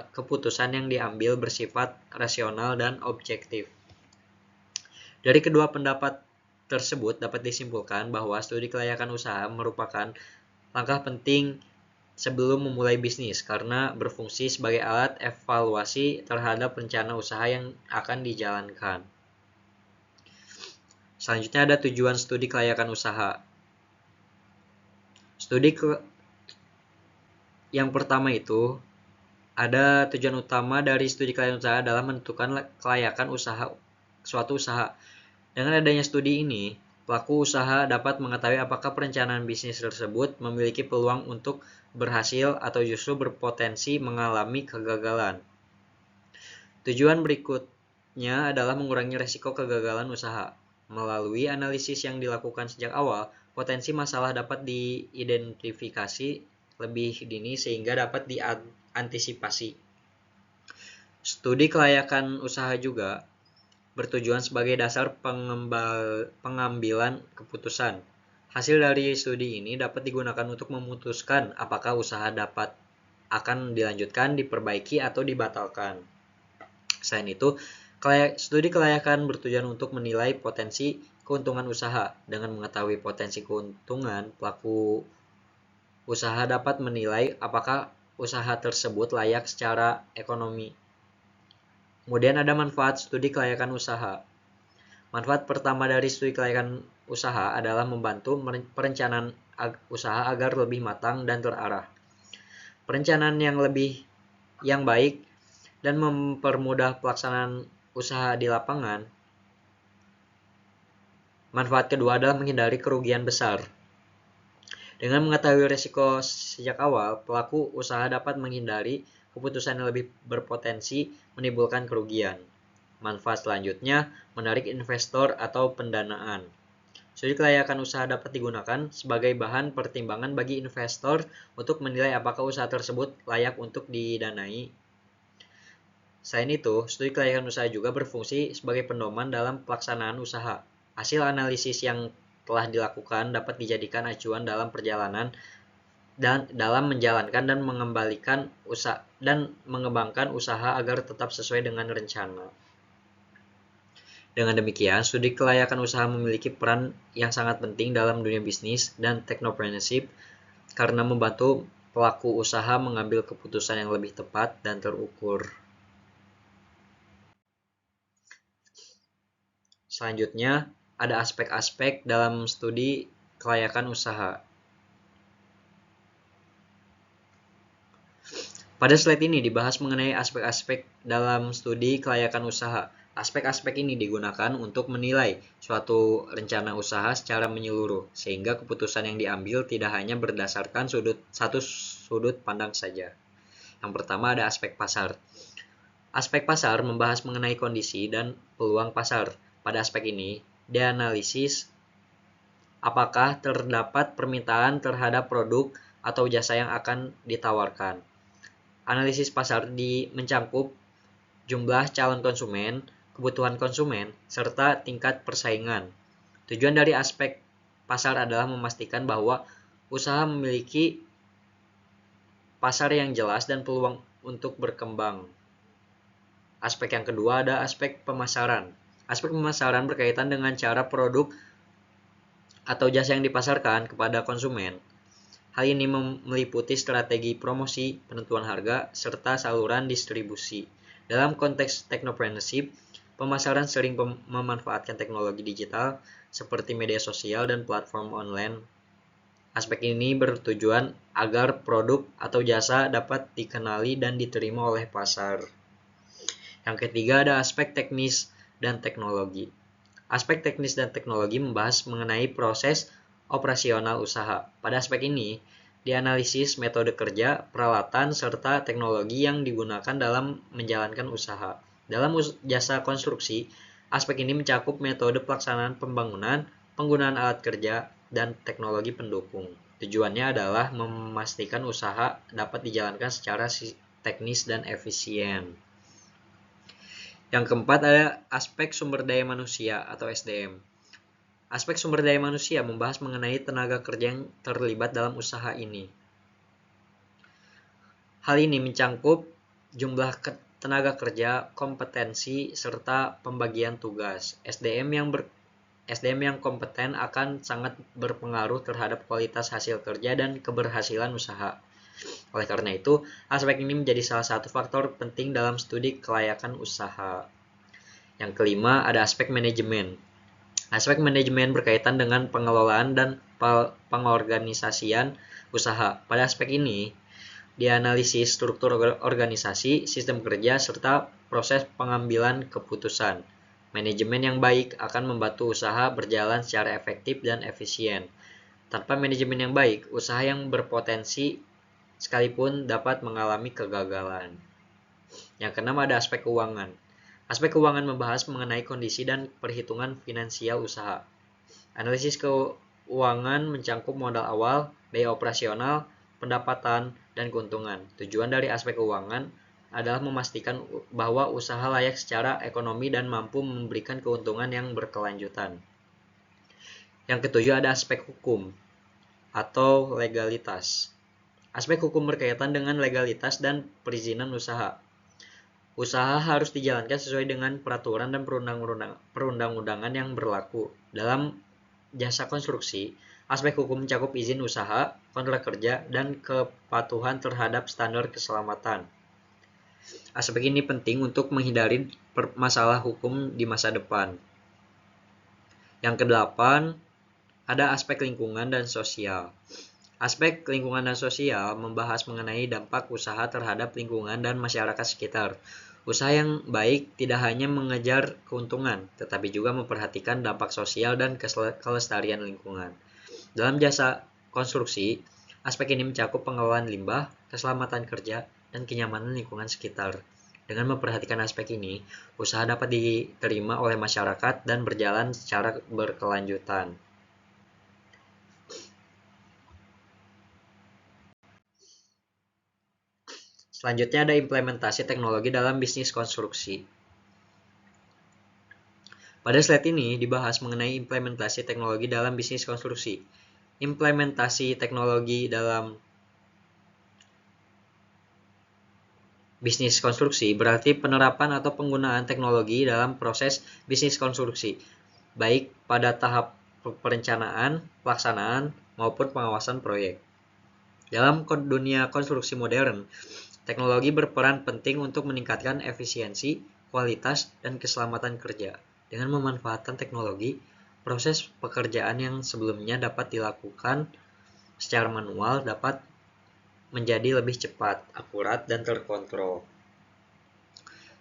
[SPEAKER 1] keputusan yang diambil bersifat rasional dan objektif. Dari kedua pendapat tersebut dapat disimpulkan bahwa studi kelayakan usaha merupakan langkah penting sebelum memulai bisnis karena berfungsi sebagai alat evaluasi terhadap rencana usaha yang akan dijalankan. Selanjutnya ada tujuan studi kelayakan usaha. Yang pertama itu ada tujuan utama dari studi kelayakan usaha adalah menentukan kelayakan suatu usaha. Dengan adanya studi ini, pelaku usaha dapat mengetahui apakah perencanaan bisnis tersebut memiliki peluang untuk berhasil atau justru berpotensi mengalami kegagalan. Tujuan berikutnya adalah mengurangi risiko kegagalan usaha. Melalui analisis yang dilakukan sejak awal, potensi masalah dapat diidentifikasi lebih dini sehingga dapat diantisipasi. Studi kelayakan usaha juga bertujuan sebagai dasar pengambilan keputusan. Hasil dari studi ini dapat digunakan untuk memutuskan apakah usaha akan dilanjutkan, diperbaiki, atau dibatalkan. Selain itu, studi kelayakan bertujuan untuk menilai potensi keuntungan usaha. Dengan mengetahui potensi keuntungan, pelaku usaha dapat menilai apakah usaha tersebut layak secara ekonomi. Kemudian ada manfaat studi kelayakan usaha. Manfaat pertama dari studi kelayakan usaha adalah membantu perencanaan usaha agar lebih matang dan terarah. Perencanaan yang baik dan mempermudah pelaksanaan usaha di lapangan. Manfaat kedua adalah menghindari kerugian besar. Dengan mengetahui risiko sejak awal, pelaku usaha dapat menghindari keputusan yang lebih berpotensi menimbulkan kerugian. Manfaat selanjutnya, menarik investor atau pendanaan. Studi kelayakan usaha dapat digunakan sebagai bahan pertimbangan bagi investor untuk menilai apakah usaha tersebut layak untuk didanai. Selain itu, studi kelayakan usaha juga berfungsi sebagai pedoman dalam pelaksanaan usaha. Hasil analisis yang telah dilakukan dapat dijadikan acuan dalam perjalanan dan dalam menjalankan dan mengembangkan usaha agar tetap sesuai dengan rencana. Dengan demikian, studi kelayakan usaha memiliki peran yang sangat penting dalam dunia bisnis dan technopreneurship karena membantu pelaku usaha mengambil keputusan yang lebih tepat dan terukur. Selanjutnya, ada aspek-aspek dalam studi kelayakan usaha. Pada slide ini dibahas mengenai aspek-aspek dalam studi kelayakan usaha. Aspek-aspek ini digunakan untuk menilai suatu rencana usaha secara menyeluruh, sehingga keputusan yang diambil tidak hanya berdasarkan satu sudut pandang saja. Yang pertama ada aspek pasar. Aspek pasar membahas mengenai kondisi dan peluang pasar. Pada aspek ini, dianalisis apakah terdapat permintaan terhadap produk atau jasa yang akan ditawarkan. Analisis pasar mencakup jumlah calon konsumen, kebutuhan konsumen, serta tingkat persaingan. Tujuan dari aspek pasar adalah memastikan bahwa usaha memiliki pasar yang jelas dan peluang untuk berkembang. Aspek yang kedua ada aspek pemasaran. Aspek pemasaran berkaitan dengan cara produk atau jasa yang dipasarkan kepada konsumen. Hal ini meliputi strategi promosi, penentuan harga, serta saluran distribusi. Dalam konteks technopreneurship, pemasaran sering memanfaatkan teknologi digital seperti media sosial dan platform online. Aspek ini bertujuan agar produk atau jasa dapat dikenali dan diterima oleh pasar. Yang ketiga ada aspek teknis dan teknologi. Aspek teknis dan teknologi membahas mengenai proses operasional usaha. Pada aspek ini, dianalisis metode kerja, peralatan, serta teknologi yang digunakan dalam menjalankan usaha. Dalam jasa konstruksi, aspek ini mencakup metode pelaksanaan pembangunan, penggunaan alat kerja, dan teknologi pendukung. Tujuannya adalah memastikan usaha dapat dijalankan secara teknis dan efisien. Yang keempat ada aspek sumber daya manusia atau SDM. Aspek sumber daya manusia membahas mengenai tenaga kerja yang terlibat dalam usaha ini. Hal ini mencakup jumlah tenaga kerja, kompetensi, serta pembagian tugas. SDM yang kompeten akan sangat berpengaruh terhadap kualitas hasil kerja dan keberhasilan usaha. Oleh karena itu, aspek ini menjadi salah satu faktor penting dalam studi kelayakan usaha. Yang kelima, ada aspek manajemen. Aspek manajemen berkaitan dengan pengelolaan dan pengorganisasian usaha. Pada aspek ini, dianalisis struktur organisasi, sistem kerja, serta proses pengambilan keputusan. Manajemen yang baik akan membantu usaha berjalan secara efektif dan efisien. Tanpa manajemen yang baik, usaha yang berpotensi sekalipun dapat mengalami kegagalan. Yang keenam ada aspek keuangan. Aspek keuangan membahas mengenai kondisi dan perhitungan finansial usaha. Analisis keuangan mencakup modal awal, biaya operasional, pendapatan, dan keuntungan. Tujuan dari aspek keuangan adalah memastikan bahwa usaha layak secara ekonomi dan mampu memberikan keuntungan yang berkelanjutan. Yang ketujuh ada aspek hukum atau legalitas. Aspek hukum berkaitan dengan legalitas dan perizinan usaha. Usaha harus dijalankan sesuai dengan peraturan dan perundang-undangan yang berlaku. Dalam jasa konstruksi, aspek hukum mencakup izin usaha, kontrak kerja, dan kepatuhan terhadap standar keselamatan. Aspek ini penting untuk menghindari masalah hukum di masa depan. Yang kedelapan, ada aspek lingkungan dan sosial. Aspek lingkungan dan sosial membahas mengenai dampak usaha terhadap lingkungan dan masyarakat sekitar. Usaha yang baik tidak hanya mengejar keuntungan, tetapi juga memperhatikan dampak sosial dan kelestarian lingkungan. Dalam jasa konstruksi, aspek ini mencakup pengelolaan limbah, keselamatan kerja, dan kenyamanan lingkungan sekitar. Dengan memperhatikan aspek ini, usaha dapat diterima oleh masyarakat dan berjalan secara berkelanjutan. Selanjutnya ada implementasi teknologi dalam bisnis konstruksi. Pada slide ini dibahas mengenai implementasi teknologi dalam bisnis konstruksi. Implementasi teknologi dalam bisnis konstruksi berarti penerapan atau penggunaan teknologi dalam proses bisnis konstruksi, baik pada tahap perencanaan, pelaksanaan, maupun pengawasan proyek. Dalam dunia konstruksi modern, teknologi berperan penting untuk meningkatkan efisiensi, kualitas, dan keselamatan kerja. Dengan memanfaatkan teknologi, proses pekerjaan yang sebelumnya dapat dilakukan secara manual dapat menjadi lebih cepat, akurat, dan terkontrol.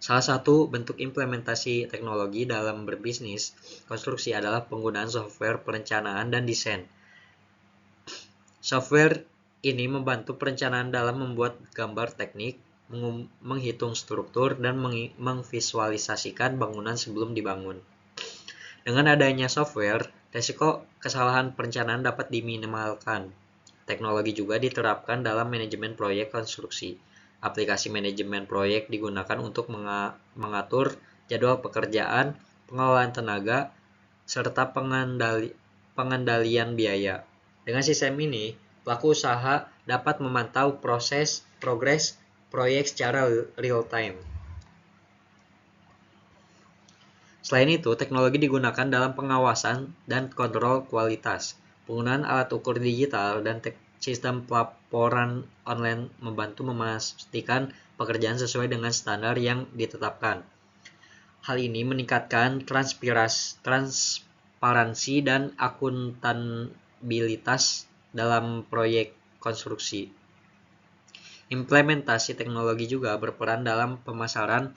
[SPEAKER 1] Salah satu bentuk implementasi teknologi dalam berbisnis konstruksi adalah penggunaan software perencanaan dan desain. Software ini membantu perencanaan dalam membuat gambar teknik, menghitung struktur, dan memvisualisasikan bangunan sebelum dibangun. Dengan adanya software, risiko kesalahan perencanaan dapat diminimalkan. Teknologi juga diterapkan dalam manajemen proyek konstruksi. Aplikasi manajemen proyek digunakan untuk mengatur jadwal pekerjaan, pengelolaan tenaga, serta pengendalian biaya. Dengan sistem ini, pelaku usaha dapat memantau progres proyek secara real-time. Selain itu, teknologi digunakan dalam pengawasan dan kontrol kualitas. Penggunaan alat ukur digital dan sistem pelaporan online membantu memastikan pekerjaan sesuai dengan standar yang ditetapkan. Hal ini meningkatkan transparansi dan akuntabilitas dalam proyek konstruksi. Implementasi teknologi juga berperan dalam pemasaran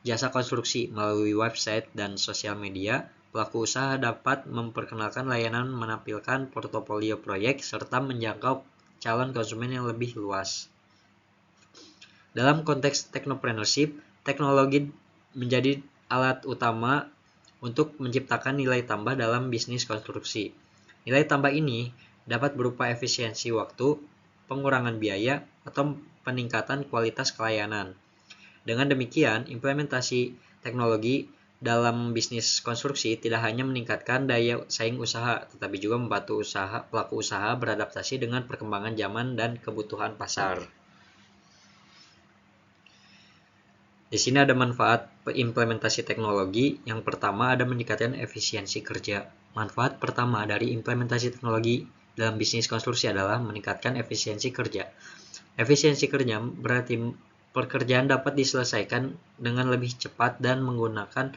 [SPEAKER 1] jasa konstruksi melalui website dan sosial media. Pelaku usaha dapat memperkenalkan layanan, menampilkan portofolio proyek, serta menjangkau calon konsumen yang lebih luas. Dalam konteks technopreneurship, teknologi menjadi alat utama untuk menciptakan nilai tambah dalam bisnis konstruksi. Nilai tambah ini dapat berupa efisiensi waktu, pengurangan biaya, atau peningkatan kualitas pelayanan. Dengan demikian, implementasi teknologi dalam bisnis konstruksi tidak hanya meningkatkan daya saing usaha, tetapi juga membantu pelaku usaha beradaptasi dengan perkembangan zaman dan kebutuhan pasar. Di sini ada manfaat implementasi teknologi. Yang pertama ada meningkatkan efisiensi kerja. Manfaat pertama dari implementasi teknologi dalam bisnis konstruksi adalah meningkatkan efisiensi kerja. Efisiensi kerja berarti pekerjaan dapat diselesaikan dengan lebih cepat dan menggunakan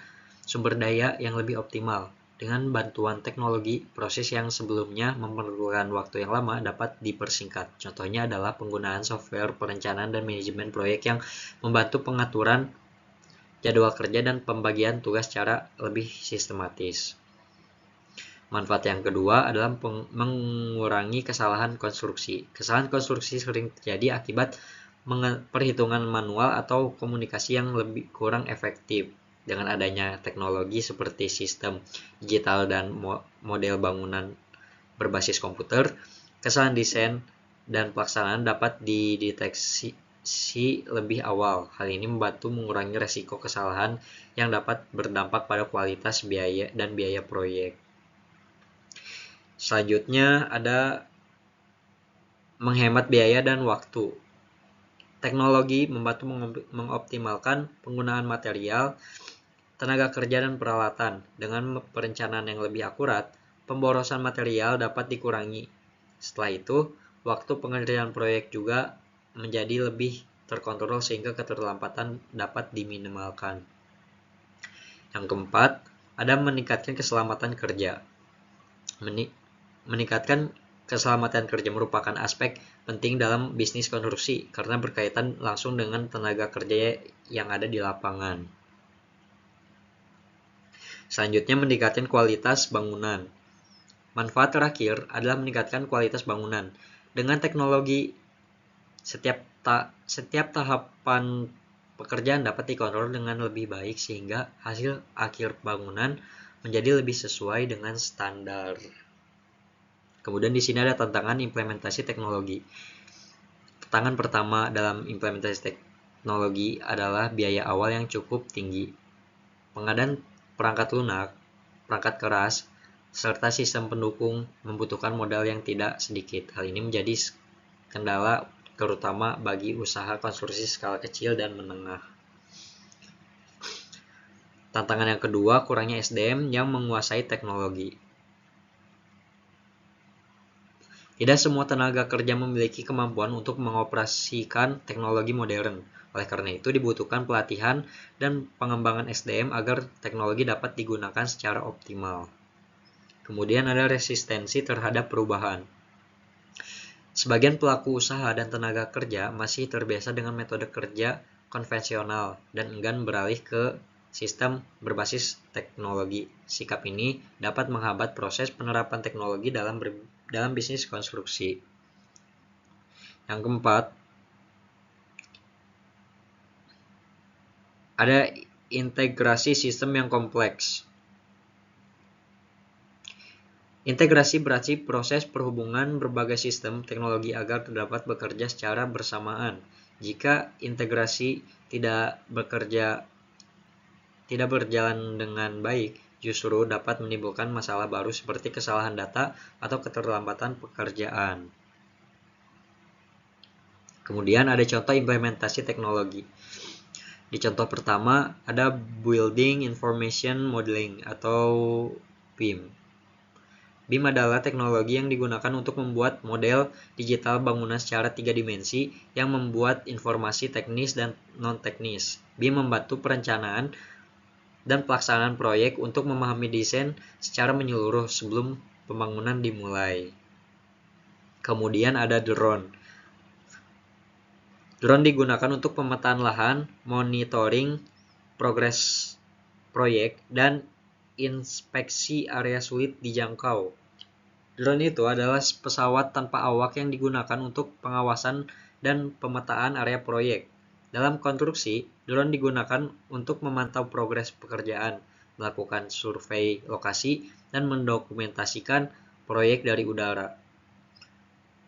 [SPEAKER 1] sumber daya yang lebih optimal. Dengan bantuan teknologi, proses yang sebelumnya memerlukan waktu yang lama dapat dipersingkat. Contohnya adalah penggunaan software perencanaan dan manajemen proyek yang membantu pengaturan jadwal kerja dan pembagian tugas secara lebih sistematis. Manfaat yang kedua adalah mengurangi kesalahan konstruksi. Kesalahan konstruksi sering terjadi akibat perhitungan manual atau komunikasi yang lebih kurang efektif. Dengan adanya teknologi seperti sistem digital dan model bangunan berbasis komputer, kesalahan desain dan pelaksanaan dapat dideteksi lebih awal. Hal ini membantu mengurangi risiko kesalahan yang dapat berdampak pada kualitas biaya proyek. Selanjutnya ada menghemat biaya dan waktu. Teknologi membantu mengoptimalkan penggunaan material, tenaga kerja, dan peralatan. Dengan perencanaan yang lebih akurat, pemborosan material dapat dikurangi. Setelah itu, waktu pengerjaan proyek juga menjadi lebih terkontrol sehingga keterlambatan dapat diminimalkan. Yang keempat, ada meningkatkan keselamatan kerja. Meningkatkan keselamatan kerja merupakan aspek penting dalam bisnis konstruksi karena berkaitan langsung dengan tenaga kerja yang ada di lapangan. Selanjutnya, meningkatkan kualitas bangunan. Manfaat terakhir adalah meningkatkan kualitas bangunan. Dengan teknologi, setiap tahapan pekerjaan dapat dikontrol dengan lebih baik sehingga hasil akhir bangunan menjadi lebih sesuai dengan standar. Kemudian di sini ada tantangan implementasi teknologi. Tantangan pertama dalam implementasi teknologi adalah biaya awal yang cukup tinggi. Pengadaan perangkat lunak, perangkat keras, serta sistem pendukung membutuhkan modal yang tidak sedikit. Hal ini menjadi kendala terutama bagi usaha konstruksi skala kecil dan menengah. Tantangan yang kedua, kurangnya SDM yang menguasai teknologi. Tidak semua tenaga kerja memiliki kemampuan untuk mengoperasikan teknologi modern. Oleh karena itu, dibutuhkan pelatihan dan pengembangan SDM agar teknologi dapat digunakan secara optimal. Kemudian ada resistensi terhadap perubahan. Sebagian pelaku usaha dan tenaga kerja masih terbiasa dengan metode kerja konvensional dan enggan beralih ke sistem berbasis teknologi. Sikap ini dapat menghambat proses penerapan teknologi dalam bisnis konstruksi. Yang keempat, ada integrasi sistem yang kompleks. Integrasi berarti proses perhubungan berbagai sistem teknologi agar dapat bekerja secara bersamaan. Jika integrasi tidak berjalan dengan baik, justru dapat menimbulkan masalah baru seperti kesalahan data atau keterlambatan pekerjaan. Kemudian ada contoh implementasi teknologi. Di contoh pertama ada Building Information Modeling atau BIM. BIM adalah teknologi yang digunakan untuk membuat model digital bangunan secara 3 dimensi yang membuat informasi teknis dan non-teknis. BIM membantu perencanaan dan pelaksanaan proyek untuk memahami desain secara menyeluruh sebelum pembangunan dimulai. Kemudian ada drone. Drone digunakan untuk pemetaan lahan, monitoring progres proyek, dan inspeksi area sulit dijangkau. Drone itu adalah pesawat tanpa awak yang digunakan untuk pengawasan dan pemetaan area proyek. Dalam konstruksi, drone digunakan untuk memantau progres pekerjaan, melakukan survei lokasi, dan mendokumentasikan proyek dari udara.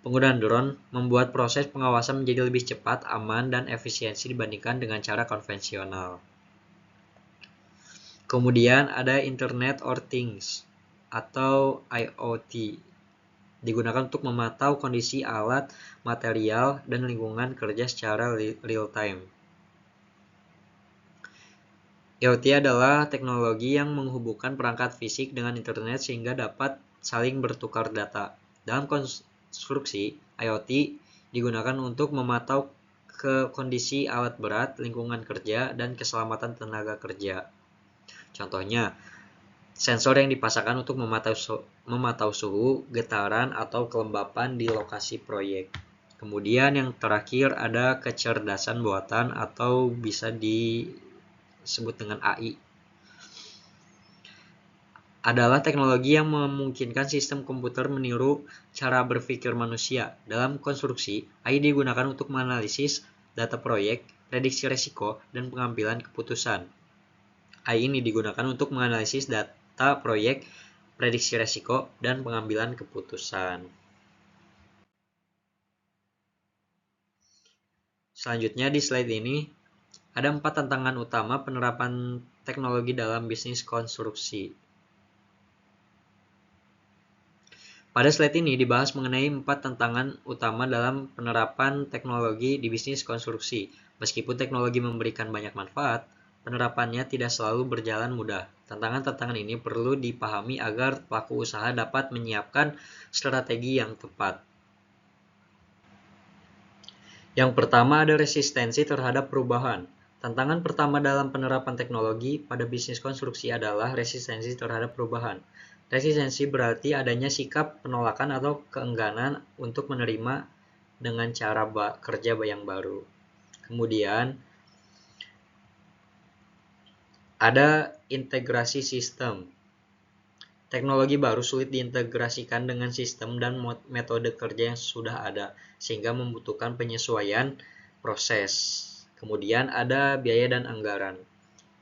[SPEAKER 1] Penggunaan drone membuat proses pengawasan menjadi lebih cepat, aman, dan efisiensi dibandingkan dengan cara konvensional. Kemudian ada Internet of Things atau IoT. Digunakan untuk memantau kondisi alat, material, dan lingkungan kerja secara real-time. IoT adalah teknologi yang menghubungkan perangkat fisik dengan internet sehingga dapat saling bertukar data. Dalam konstruksi, IoT digunakan untuk memantau kondisi alat berat, lingkungan kerja, dan keselamatan tenaga kerja. Contohnya, sensor yang dipasangkan untuk memantau suhu, getaran, atau kelembapan di lokasi proyek. Kemudian yang terakhir ada kecerdasan buatan atau bisa disebut dengan AI. Adalah teknologi yang memungkinkan sistem komputer meniru cara berpikir manusia. Dalam konstruksi, AI digunakan untuk menganalisis data proyek, prediksi risiko, dan pengambilan keputusan. AI ini digunakan untuk menganalisis data proyek, prediksi risiko, dan pengambilan keputusan. Selanjutnya di slide ini ada 4 tantangan utama penerapan teknologi dalam bisnis konstruksi. Pada slide ini dibahas mengenai 4 tantangan utama dalam penerapan teknologi di bisnis konstruksi. Meskipun teknologi memberikan banyak manfaat, penerapannya tidak selalu berjalan mudah. Tantangan-tantangan ini perlu dipahami agar pelaku usaha dapat menyiapkan strategi yang tepat. Yang pertama ada resistensi terhadap perubahan. Tantangan pertama dalam penerapan teknologi pada bisnis konstruksi adalah resistensi terhadap perubahan. Resistensi berarti adanya sikap penolakan atau keengganan untuk menerima dengan cara kerja yang baru. Kemudian ada integrasi sistem. Teknologi baru sulit diintegrasikan dengan sistem dan metode kerja yang sudah ada, sehingga membutuhkan penyesuaian proses. Kemudian ada biaya dan anggaran.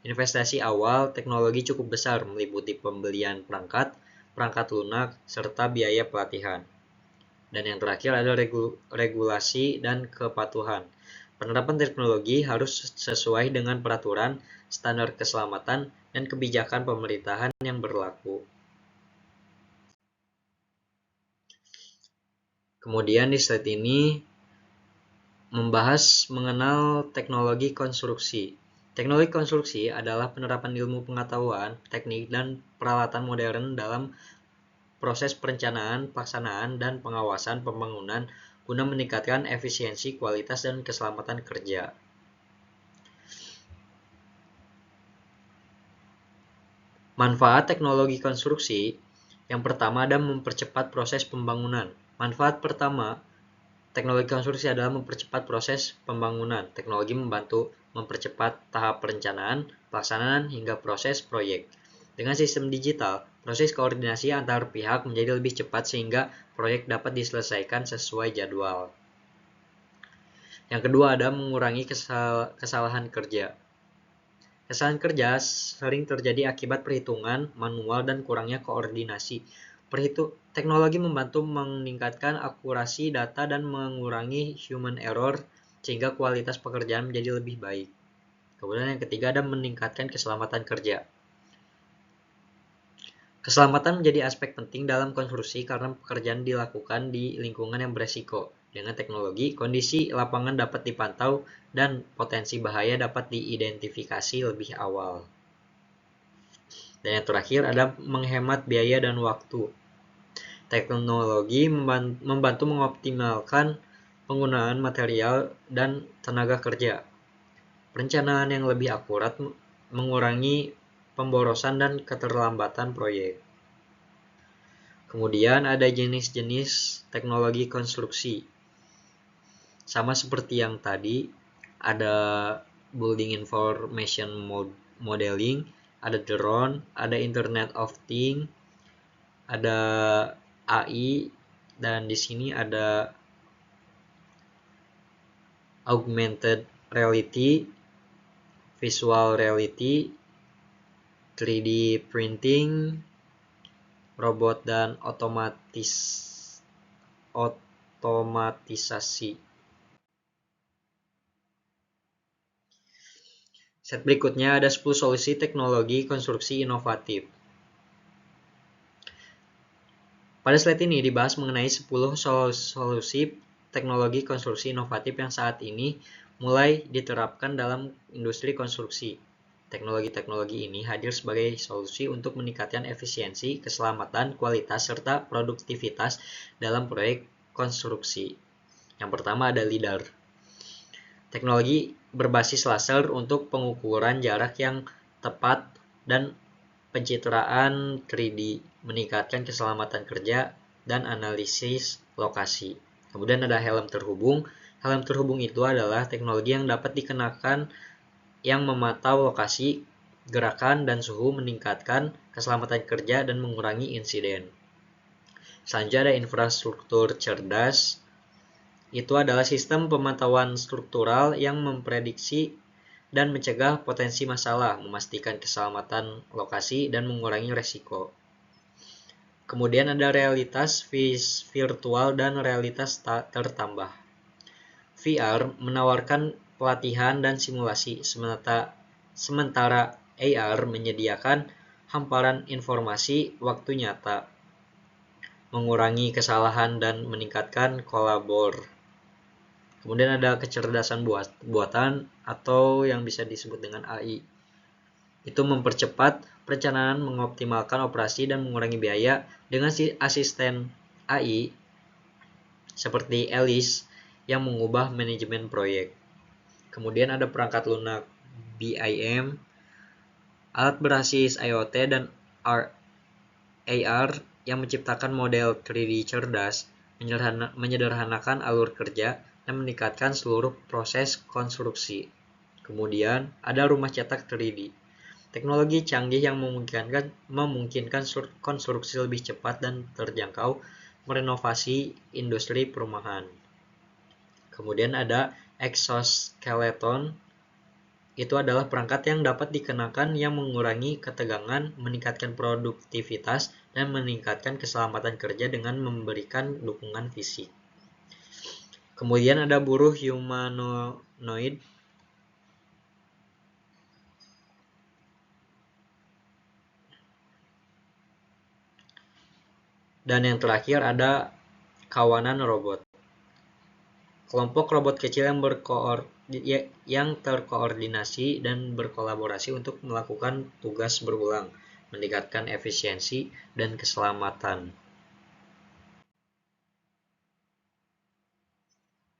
[SPEAKER 1] Investasi awal teknologi cukup besar, meliputi pembelian perangkat, perangkat lunak, serta biaya pelatihan. Dan yang terakhir ada regulasi dan kepatuhan. Penerapan teknologi harus sesuai dengan peraturan, standar keselamatan, dan kebijakan pemerintahan yang berlaku. Kemudian di slide ini membahas mengenal teknologi konstruksi. Teknologi konstruksi adalah penerapan ilmu pengetahuan, teknik, dan peralatan modern dalam proses perencanaan, pelaksanaan, dan pengawasan pembangunan guna meningkatkan efisiensi, kualitas, dan keselamatan kerja. Manfaat teknologi konstruksi yang pertama ada mempercepat proses pembangunan. Manfaat pertama teknologi konstruksi adalah mempercepat proses pembangunan. Teknologi membantu mempercepat tahap perencanaan, pelaksanaan, hingga proses proyek. Dengan sistem digital, proses koordinasi antar pihak menjadi lebih cepat sehingga proyek dapat diselesaikan sesuai jadwal. Yang kedua ada mengurangi kesalahan kerja. Kesalahan kerja sering terjadi akibat perhitungan manual dan kurangnya koordinasi. Teknologi membantu meningkatkan akurasi data dan mengurangi human error sehingga kualitas pekerjaan menjadi lebih baik. Kemudian yang ketiga ada meningkatkan keselamatan kerja. Keselamatan menjadi aspek penting dalam konstruksi karena pekerjaan dilakukan di lingkungan yang beresiko. Dengan teknologi, kondisi lapangan dapat dipantau dan potensi bahaya dapat diidentifikasi lebih awal. Dan yang terakhir ada menghemat biaya dan waktu. Teknologi membantu mengoptimalkan penggunaan material dan tenaga kerja. Perencanaan yang lebih akurat mengurangi pemborosan dan keterlambatan proyek. Kemudian ada jenis-jenis teknologi konstruksi. Sama seperti yang tadi, ada Building Information Modeling, ada drone, ada Internet of Things, ada AI, dan di sini ada augmented reality, visual reality, 3D printing, robot dan otomatisasi. Set berikutnya ada 10 solusi teknologi konstruksi inovatif. Pada slide ini dibahas mengenai 10 solusi teknologi konstruksi inovatif yang saat ini mulai diterapkan dalam industri konstruksi. Teknologi-teknologi ini hadir sebagai solusi untuk meningkatkan efisiensi, keselamatan, kualitas, serta produktivitas dalam proyek konstruksi. Yang pertama ada LIDAR. Teknologi berbasis laser untuk pengukuran jarak yang tepat dan pencitraan 3D, meningkatkan keselamatan kerja dan analisis lokasi. Kemudian ada helm terhubung. Helm terhubung itu adalah teknologi yang dapat dikenakan yang memantau lokasi, gerakan, dan suhu, meningkatkan keselamatan kerja dan mengurangi insiden. Selanjutnya ada infrastruktur cerdas. Itu adalah sistem pemantauan struktural yang memprediksi dan mencegah potensi masalah, memastikan keselamatan lokasi, dan mengurangi resiko. Kemudian ada realitas virtual dan realitas tertambah. VR menawarkan pelatihan dan simulasi, sementara AR menyediakan hamparan informasi waktu nyata, mengurangi kesalahan dan meningkatkan kolaborasi. Kemudian ada kecerdasan buatan atau yang bisa disebut dengan AI. Itu mempercepat perencanaan, mengoptimalkan operasi, dan mengurangi biaya dengan asisten AI seperti Alice yang mengubah manajemen proyek. Kemudian ada perangkat lunak BIM, alat berbasis IoT dan AR yang menciptakan model 3D cerdas, menyederhanakan alur kerja, dan meningkatkan seluruh proses konstruksi. Kemudian ada rumah cetak 3D. Teknologi canggih yang memungkinkan konstruksi lebih cepat dan terjangkau merenovasi industri perumahan. Kemudian ada exoskeleton. Itu adalah perangkat yang dapat dikenakan yang mengurangi ketegangan, meningkatkan produktivitas, dan meningkatkan keselamatan kerja dengan memberikan dukungan fisik. Kemudian ada buruh humanoid. Dan yang terakhir ada kawanan robot. Kelompok robot kecil yang terkoordinasi dan berkolaborasi untuk melakukan tugas berulang, meningkatkan efisiensi dan keselamatan.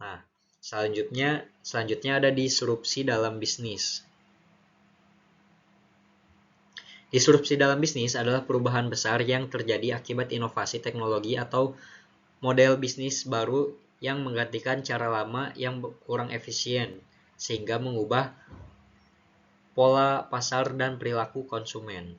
[SPEAKER 1] Nah, selanjutnya ada disrupsi dalam bisnis. Disrupsi dalam bisnis adalah perubahan besar yang terjadi akibat inovasi teknologi atau model bisnis baru yang menggantikan cara lama yang kurang efisien, sehingga mengubah pola pasar dan perilaku konsumen.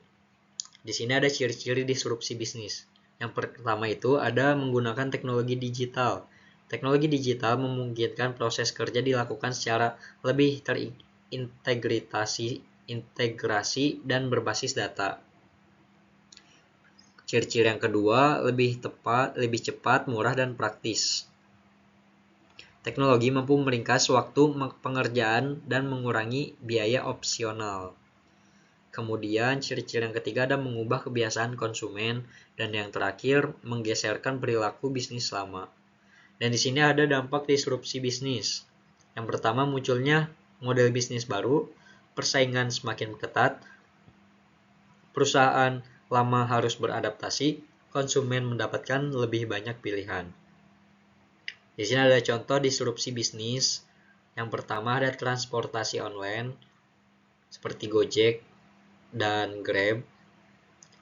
[SPEAKER 1] Di sini ada ciri-ciri disrupsi bisnis. Yang pertama itu ada menggunakan teknologi digital. Teknologi digital memungkinkan proses kerja dilakukan secara lebih terintegrasi dan berbasis data. Ciri-ciri yang kedua, lebih cepat, murah, dan praktis. Teknologi mampu meringkas waktu pengerjaan dan mengurangi biaya opsional. Kemudian ciri-ciri yang ketiga ada mengubah kebiasaan konsumen, dan yang terakhir menggeserkan perilaku bisnis lama. Dan di sini ada dampak disrupsi bisnis. Yang pertama, munculnya model bisnis baru, persaingan semakin ketat, perusahaan lama harus beradaptasi, konsumen mendapatkan lebih banyak pilihan. Di sini ada contoh disrupsi bisnis. Yang pertama ada transportasi online seperti Gojek dan Grab.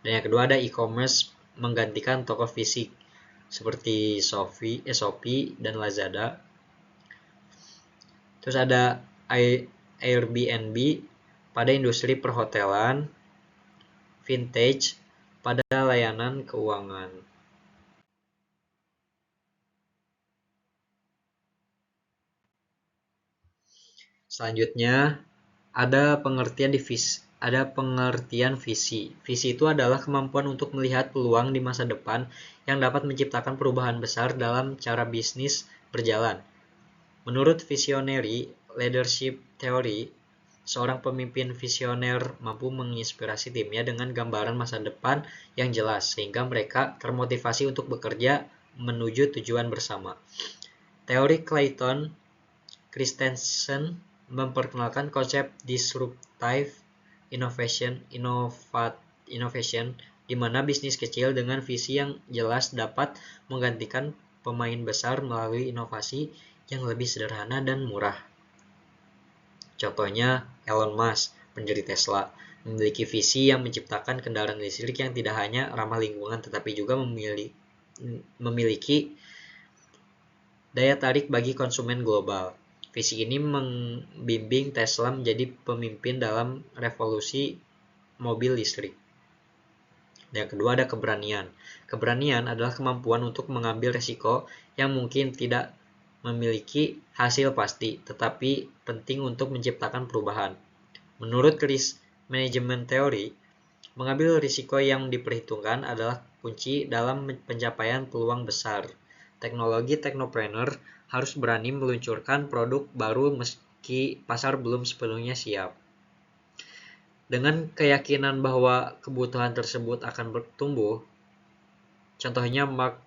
[SPEAKER 1] Dan yang kedua ada e-commerce menggantikan toko fisik seperti Shopee dan Lazada. Terus ada Airbnb pada industri perhotelan, vintage pada layanan keuangan. Selanjutnya ada pengertian visi. Visi itu adalah kemampuan untuk melihat peluang di masa depan yang dapat menciptakan perubahan besar dalam cara bisnis berjalan. Menurut visionary leadership theory, seorang pemimpin visioner mampu menginspirasi timnya dengan gambaran masa depan yang jelas sehingga mereka termotivasi untuk bekerja menuju tujuan bersama. Teori Clayton Christensen memperkenalkan konsep disruptive innovation di mana bisnis kecil dengan visi yang jelas dapat menggantikan pemain besar melalui inovasi yang lebih sederhana dan murah. Contohnya Elon Musk, pendiri Tesla, memiliki visi yang menciptakan kendaraan listrik yang tidak hanya ramah lingkungan tetapi juga memiliki daya tarik bagi konsumen global. Visi ini membimbing Tesla menjadi pemimpin dalam revolusi mobil listrik. Yang kedua ada keberanian. Keberanian adalah kemampuan untuk mengambil risiko yang mungkin tidak memiliki hasil pasti, tetapi penting untuk menciptakan perubahan. Menurut risk management theory, mengambil risiko yang diperhitungkan adalah kunci dalam pencapaian peluang besar. Teknologi technopreneur harus berani meluncurkan produk baru meski pasar belum sepenuhnya siap. Dengan keyakinan bahwa kebutuhan tersebut akan bertumbuh, contohnya Mark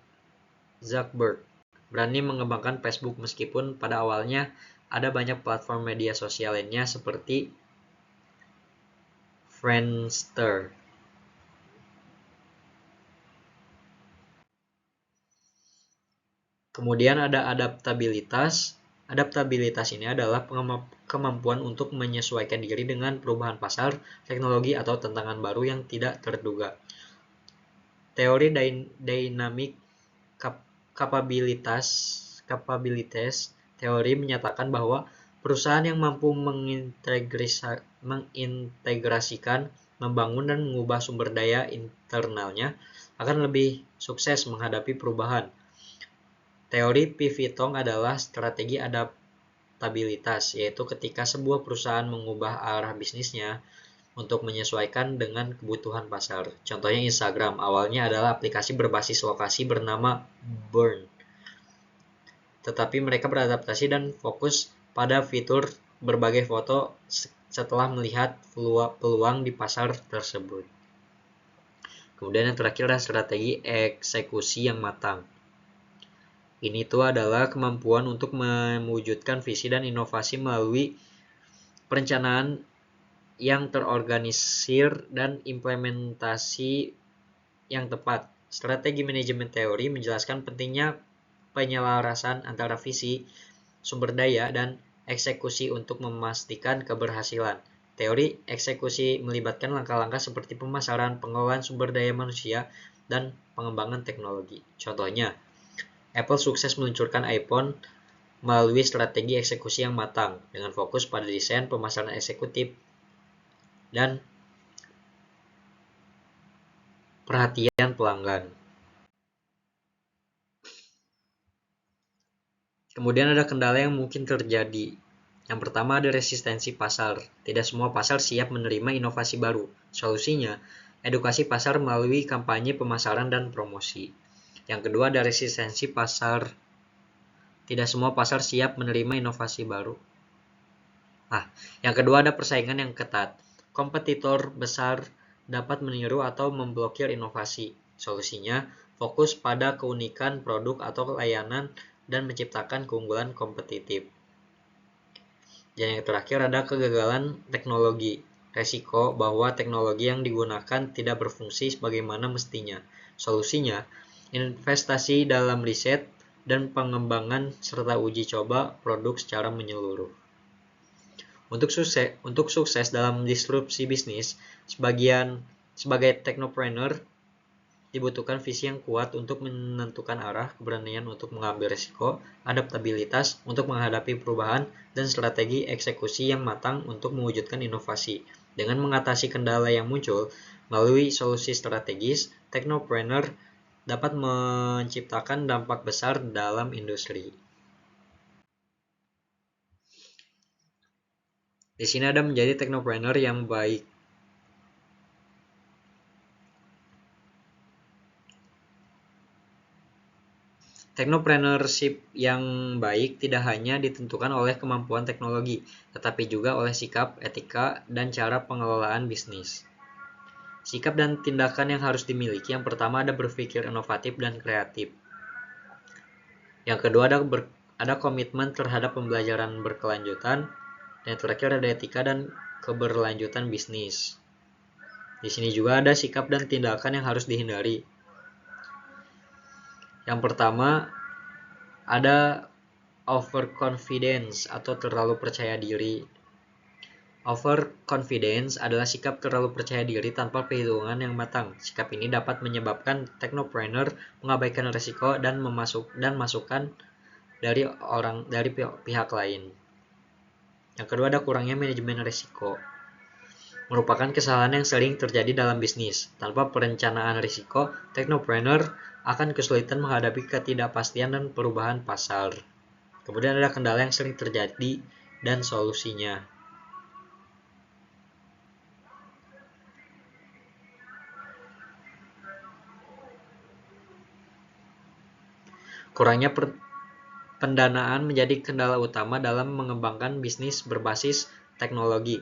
[SPEAKER 1] Zuckerberg berani mengembangkan Facebook meskipun pada awalnya ada banyak platform media sosial lainnya seperti Friendster. Kemudian ada adaptabilitas. Adaptabilitas ini adalah kemampuan untuk menyesuaikan diri dengan perubahan pasar, teknologi, atau tantangan baru yang tidak terduga. Teori dynamic capabilities teori menyatakan bahwa perusahaan yang mampu mengintegrasikan, membangun dan mengubah sumber daya internalnya akan lebih sukses menghadapi perubahan. Teori pivoting adalah strategi adaptabilitas, yaitu ketika sebuah perusahaan mengubah arah bisnisnya untuk menyesuaikan dengan kebutuhan pasar. Contohnya Instagram, awalnya adalah aplikasi berbasis lokasi bernama Burn. Tetapi mereka beradaptasi dan fokus pada fitur berbagai foto setelah melihat peluang di pasar tersebut. Kemudian yang terakhir adalah strategi eksekusi yang matang. Ini tuh adalah kemampuan untuk mewujudkan visi dan inovasi melalui perencanaan yang terorganisir dan implementasi yang tepat. Strategi manajemen teori menjelaskan pentingnya penyelarasan antara visi, sumber daya, dan eksekusi untuk memastikan keberhasilan. Teori eksekusi melibatkan langkah-langkah seperti pemasaran, pengelolaan sumber daya manusia, dan pengembangan teknologi. Contohnya, Apple sukses meluncurkan iPhone melalui strategi eksekusi yang matang dengan fokus pada desain, pemasaran eksekutif, dan perhatian pelanggan. Kemudian ada kendala yang mungkin terjadi. Yang pertama ada resistensi pasar. Tidak semua pasar siap menerima inovasi baru. Solusinya, edukasi pasar melalui kampanye pemasaran dan promosi. Yang kedua ada resistensi pasar. Tidak semua pasar siap menerima inovasi baru. Yang kedua ada persaingan yang ketat. Kompetitor besar dapat meniru atau memblokir inovasi. Solusinya, fokus pada keunikan produk atau layanan dan menciptakan keunggulan kompetitif. Dan yang terakhir ada kegagalan teknologi. Resiko bahwa teknologi yang digunakan tidak berfungsi sebagaimana mestinya. Solusinya, investasi dalam riset dan pengembangan serta uji coba produk secara menyeluruh. Untuk sukses dalam disrupsi bisnis, sebagai technopreneur dibutuhkan visi yang kuat untuk menentukan arah, keberanian untuk mengambil risiko, adaptabilitas untuk menghadapi perubahan, dan strategi eksekusi yang matang untuk mewujudkan inovasi. Dengan mengatasi kendala yang muncul melalui solusi strategis, technopreneur dapat menciptakan dampak besar dalam industri. Di sini ada menjadi technopreneur yang baik. Technopreneurship yang baik tidak hanya ditentukan oleh kemampuan teknologi, tetapi juga oleh sikap, etika, dan cara pengelolaan bisnis. Sikap dan tindakan yang harus dimiliki, yang pertama ada berpikir inovatif dan kreatif. Yang kedua ada komitmen terhadap pembelajaran berkelanjutan. Dan yang terakhir ada etika dan keberlanjutan bisnis. Di sini juga ada sikap dan tindakan yang harus dihindari. Yang pertama ada overconfidence atau terlalu percaya diri. Overconfidence adalah sikap terlalu percaya diri tanpa perhitungan yang matang. Sikap ini dapat menyebabkan technopreneur mengabaikan risiko dan masukan dari pihak lain. Yang kedua ada kurangnya manajemen risiko. Merupakan kesalahan yang sering terjadi dalam bisnis. Tanpa perencanaan risiko, technopreneur akan kesulitan menghadapi ketidakpastian dan perubahan pasar. Kemudian ada kendala yang sering terjadi dan solusinya. Kurangnya pendanaan menjadi kendala utama dalam mengembangkan bisnis berbasis teknologi.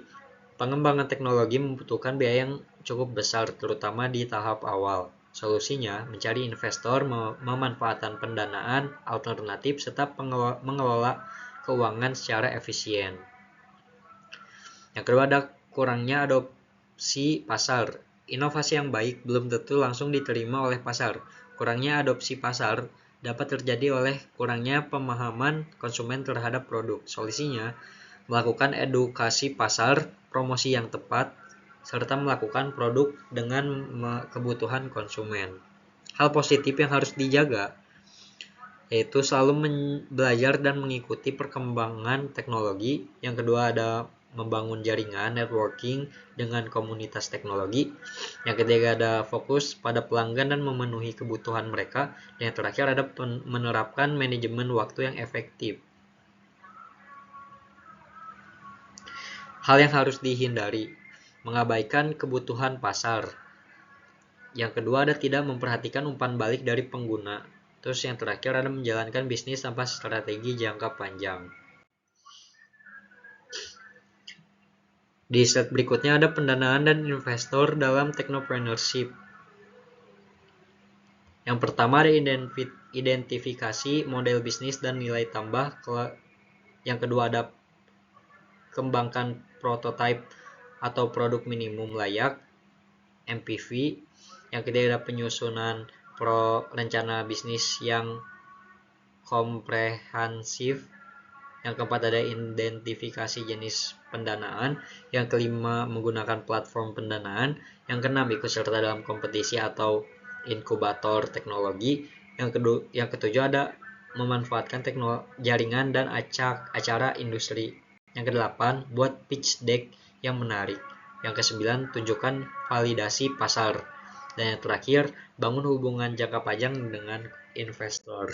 [SPEAKER 1] Pengembangan teknologi membutuhkan biaya yang cukup besar, terutama di tahap awal. Solusinya, mencari investor, memanfaatkan pendanaan alternatif, serta mengelola keuangan secara efisien. Yang kedua ada kurangnya adopsi pasar. Inovasi yang baik belum tentu langsung diterima oleh pasar. Kurangnya adopsi pasar dapat terjadi oleh kurangnya pemahaman konsumen terhadap produk. Solusinya, melakukan edukasi pasar, promosi yang tepat, serta melakukan produk dengan kebutuhan konsumen. Hal positif yang harus dijaga yaitu selalu belajar dan mengikuti perkembangan teknologi. Yang kedua ada membangun jaringan networking dengan komunitas teknologi. Yang ketiga ada fokus pada pelanggan dan memenuhi kebutuhan mereka. Dan yang terakhir ada menerapkan manajemen waktu yang efektif. Hal yang harus dihindari, mengabaikan kebutuhan pasar. Yang kedua ada tidak memperhatikan umpan balik dari pengguna. Terus yang terakhir ada menjalankan bisnis tanpa strategi jangka panjang. Di slide berikutnya ada pendanaan dan investor dalam technopreneurship. Yang pertama ada identifikasi model bisnis dan nilai tambah. Yang kedua ada kembangkan prototipe atau produk minimum layak MPV. Yang ketiga ada penyusunan rencana bisnis yang komprehensif. Yang keempat ada identifikasi jenis pendanaan. Yang kelima menggunakan platform pendanaan. Yang keenam ikut serta dalam kompetisi atau inkubator teknologi. Yang ketujuh ada memanfaatkan jaringan dan acara industri. Yang kedelapan buat pitch deck yang menarik. Yang kesembilan tunjukkan validasi pasar. Dan yang terakhir bangun hubungan jangka panjang dengan investor.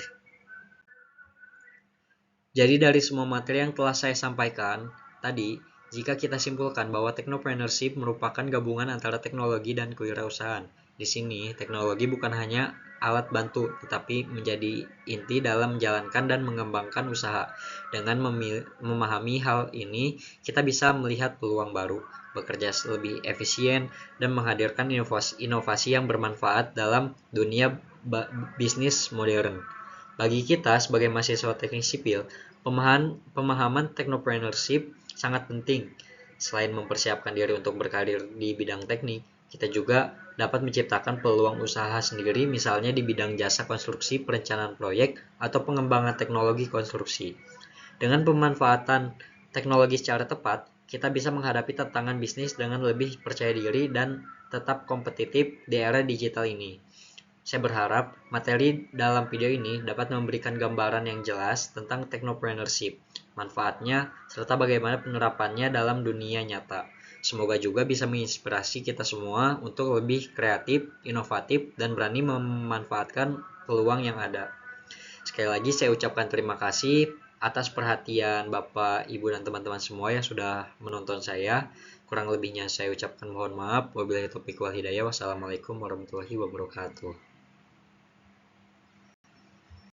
[SPEAKER 1] Jadi dari semua materi yang telah saya sampaikan tadi, jika kita simpulkan bahwa technopreneurship merupakan gabungan antara teknologi dan kewirausahaan. Di sini, teknologi bukan hanya alat bantu, tetapi menjadi inti dalam menjalankan dan mengembangkan usaha. Dengan memahami hal ini, kita bisa melihat peluang baru, bekerja lebih efisien, dan menghadirkan inovasi yang bermanfaat dalam dunia bisnis modern. Bagi kita sebagai mahasiswa teknik sipil, pemahaman technopreneurship sangat penting. Selain mempersiapkan diri untuk berkarir di bidang teknik, kita juga dapat menciptakan peluang usaha sendiri, misalnya di bidang jasa konstruksi, perencanaan proyek, atau pengembangan teknologi konstruksi. Dengan pemanfaatan teknologi secara tepat, kita bisa menghadapi tantangan bisnis dengan lebih percaya diri dan tetap kompetitif di era digital ini. Saya berharap materi dalam video ini dapat memberikan gambaran yang jelas tentang technopreneurship, manfaatnya, serta bagaimana penerapannya dalam dunia nyata. Semoga juga bisa menginspirasi kita semua untuk lebih kreatif, inovatif, dan berani memanfaatkan peluang yang ada. Sekali lagi saya ucapkan terima kasih atas perhatian Bapak, Ibu, dan teman-teman semua yang sudah menonton saya. Kurang lebihnya saya ucapkan mohon maaf. Wabillahi taufiq wal hidayah. Wassalamualaikum warahmatullahi wabarakatuh.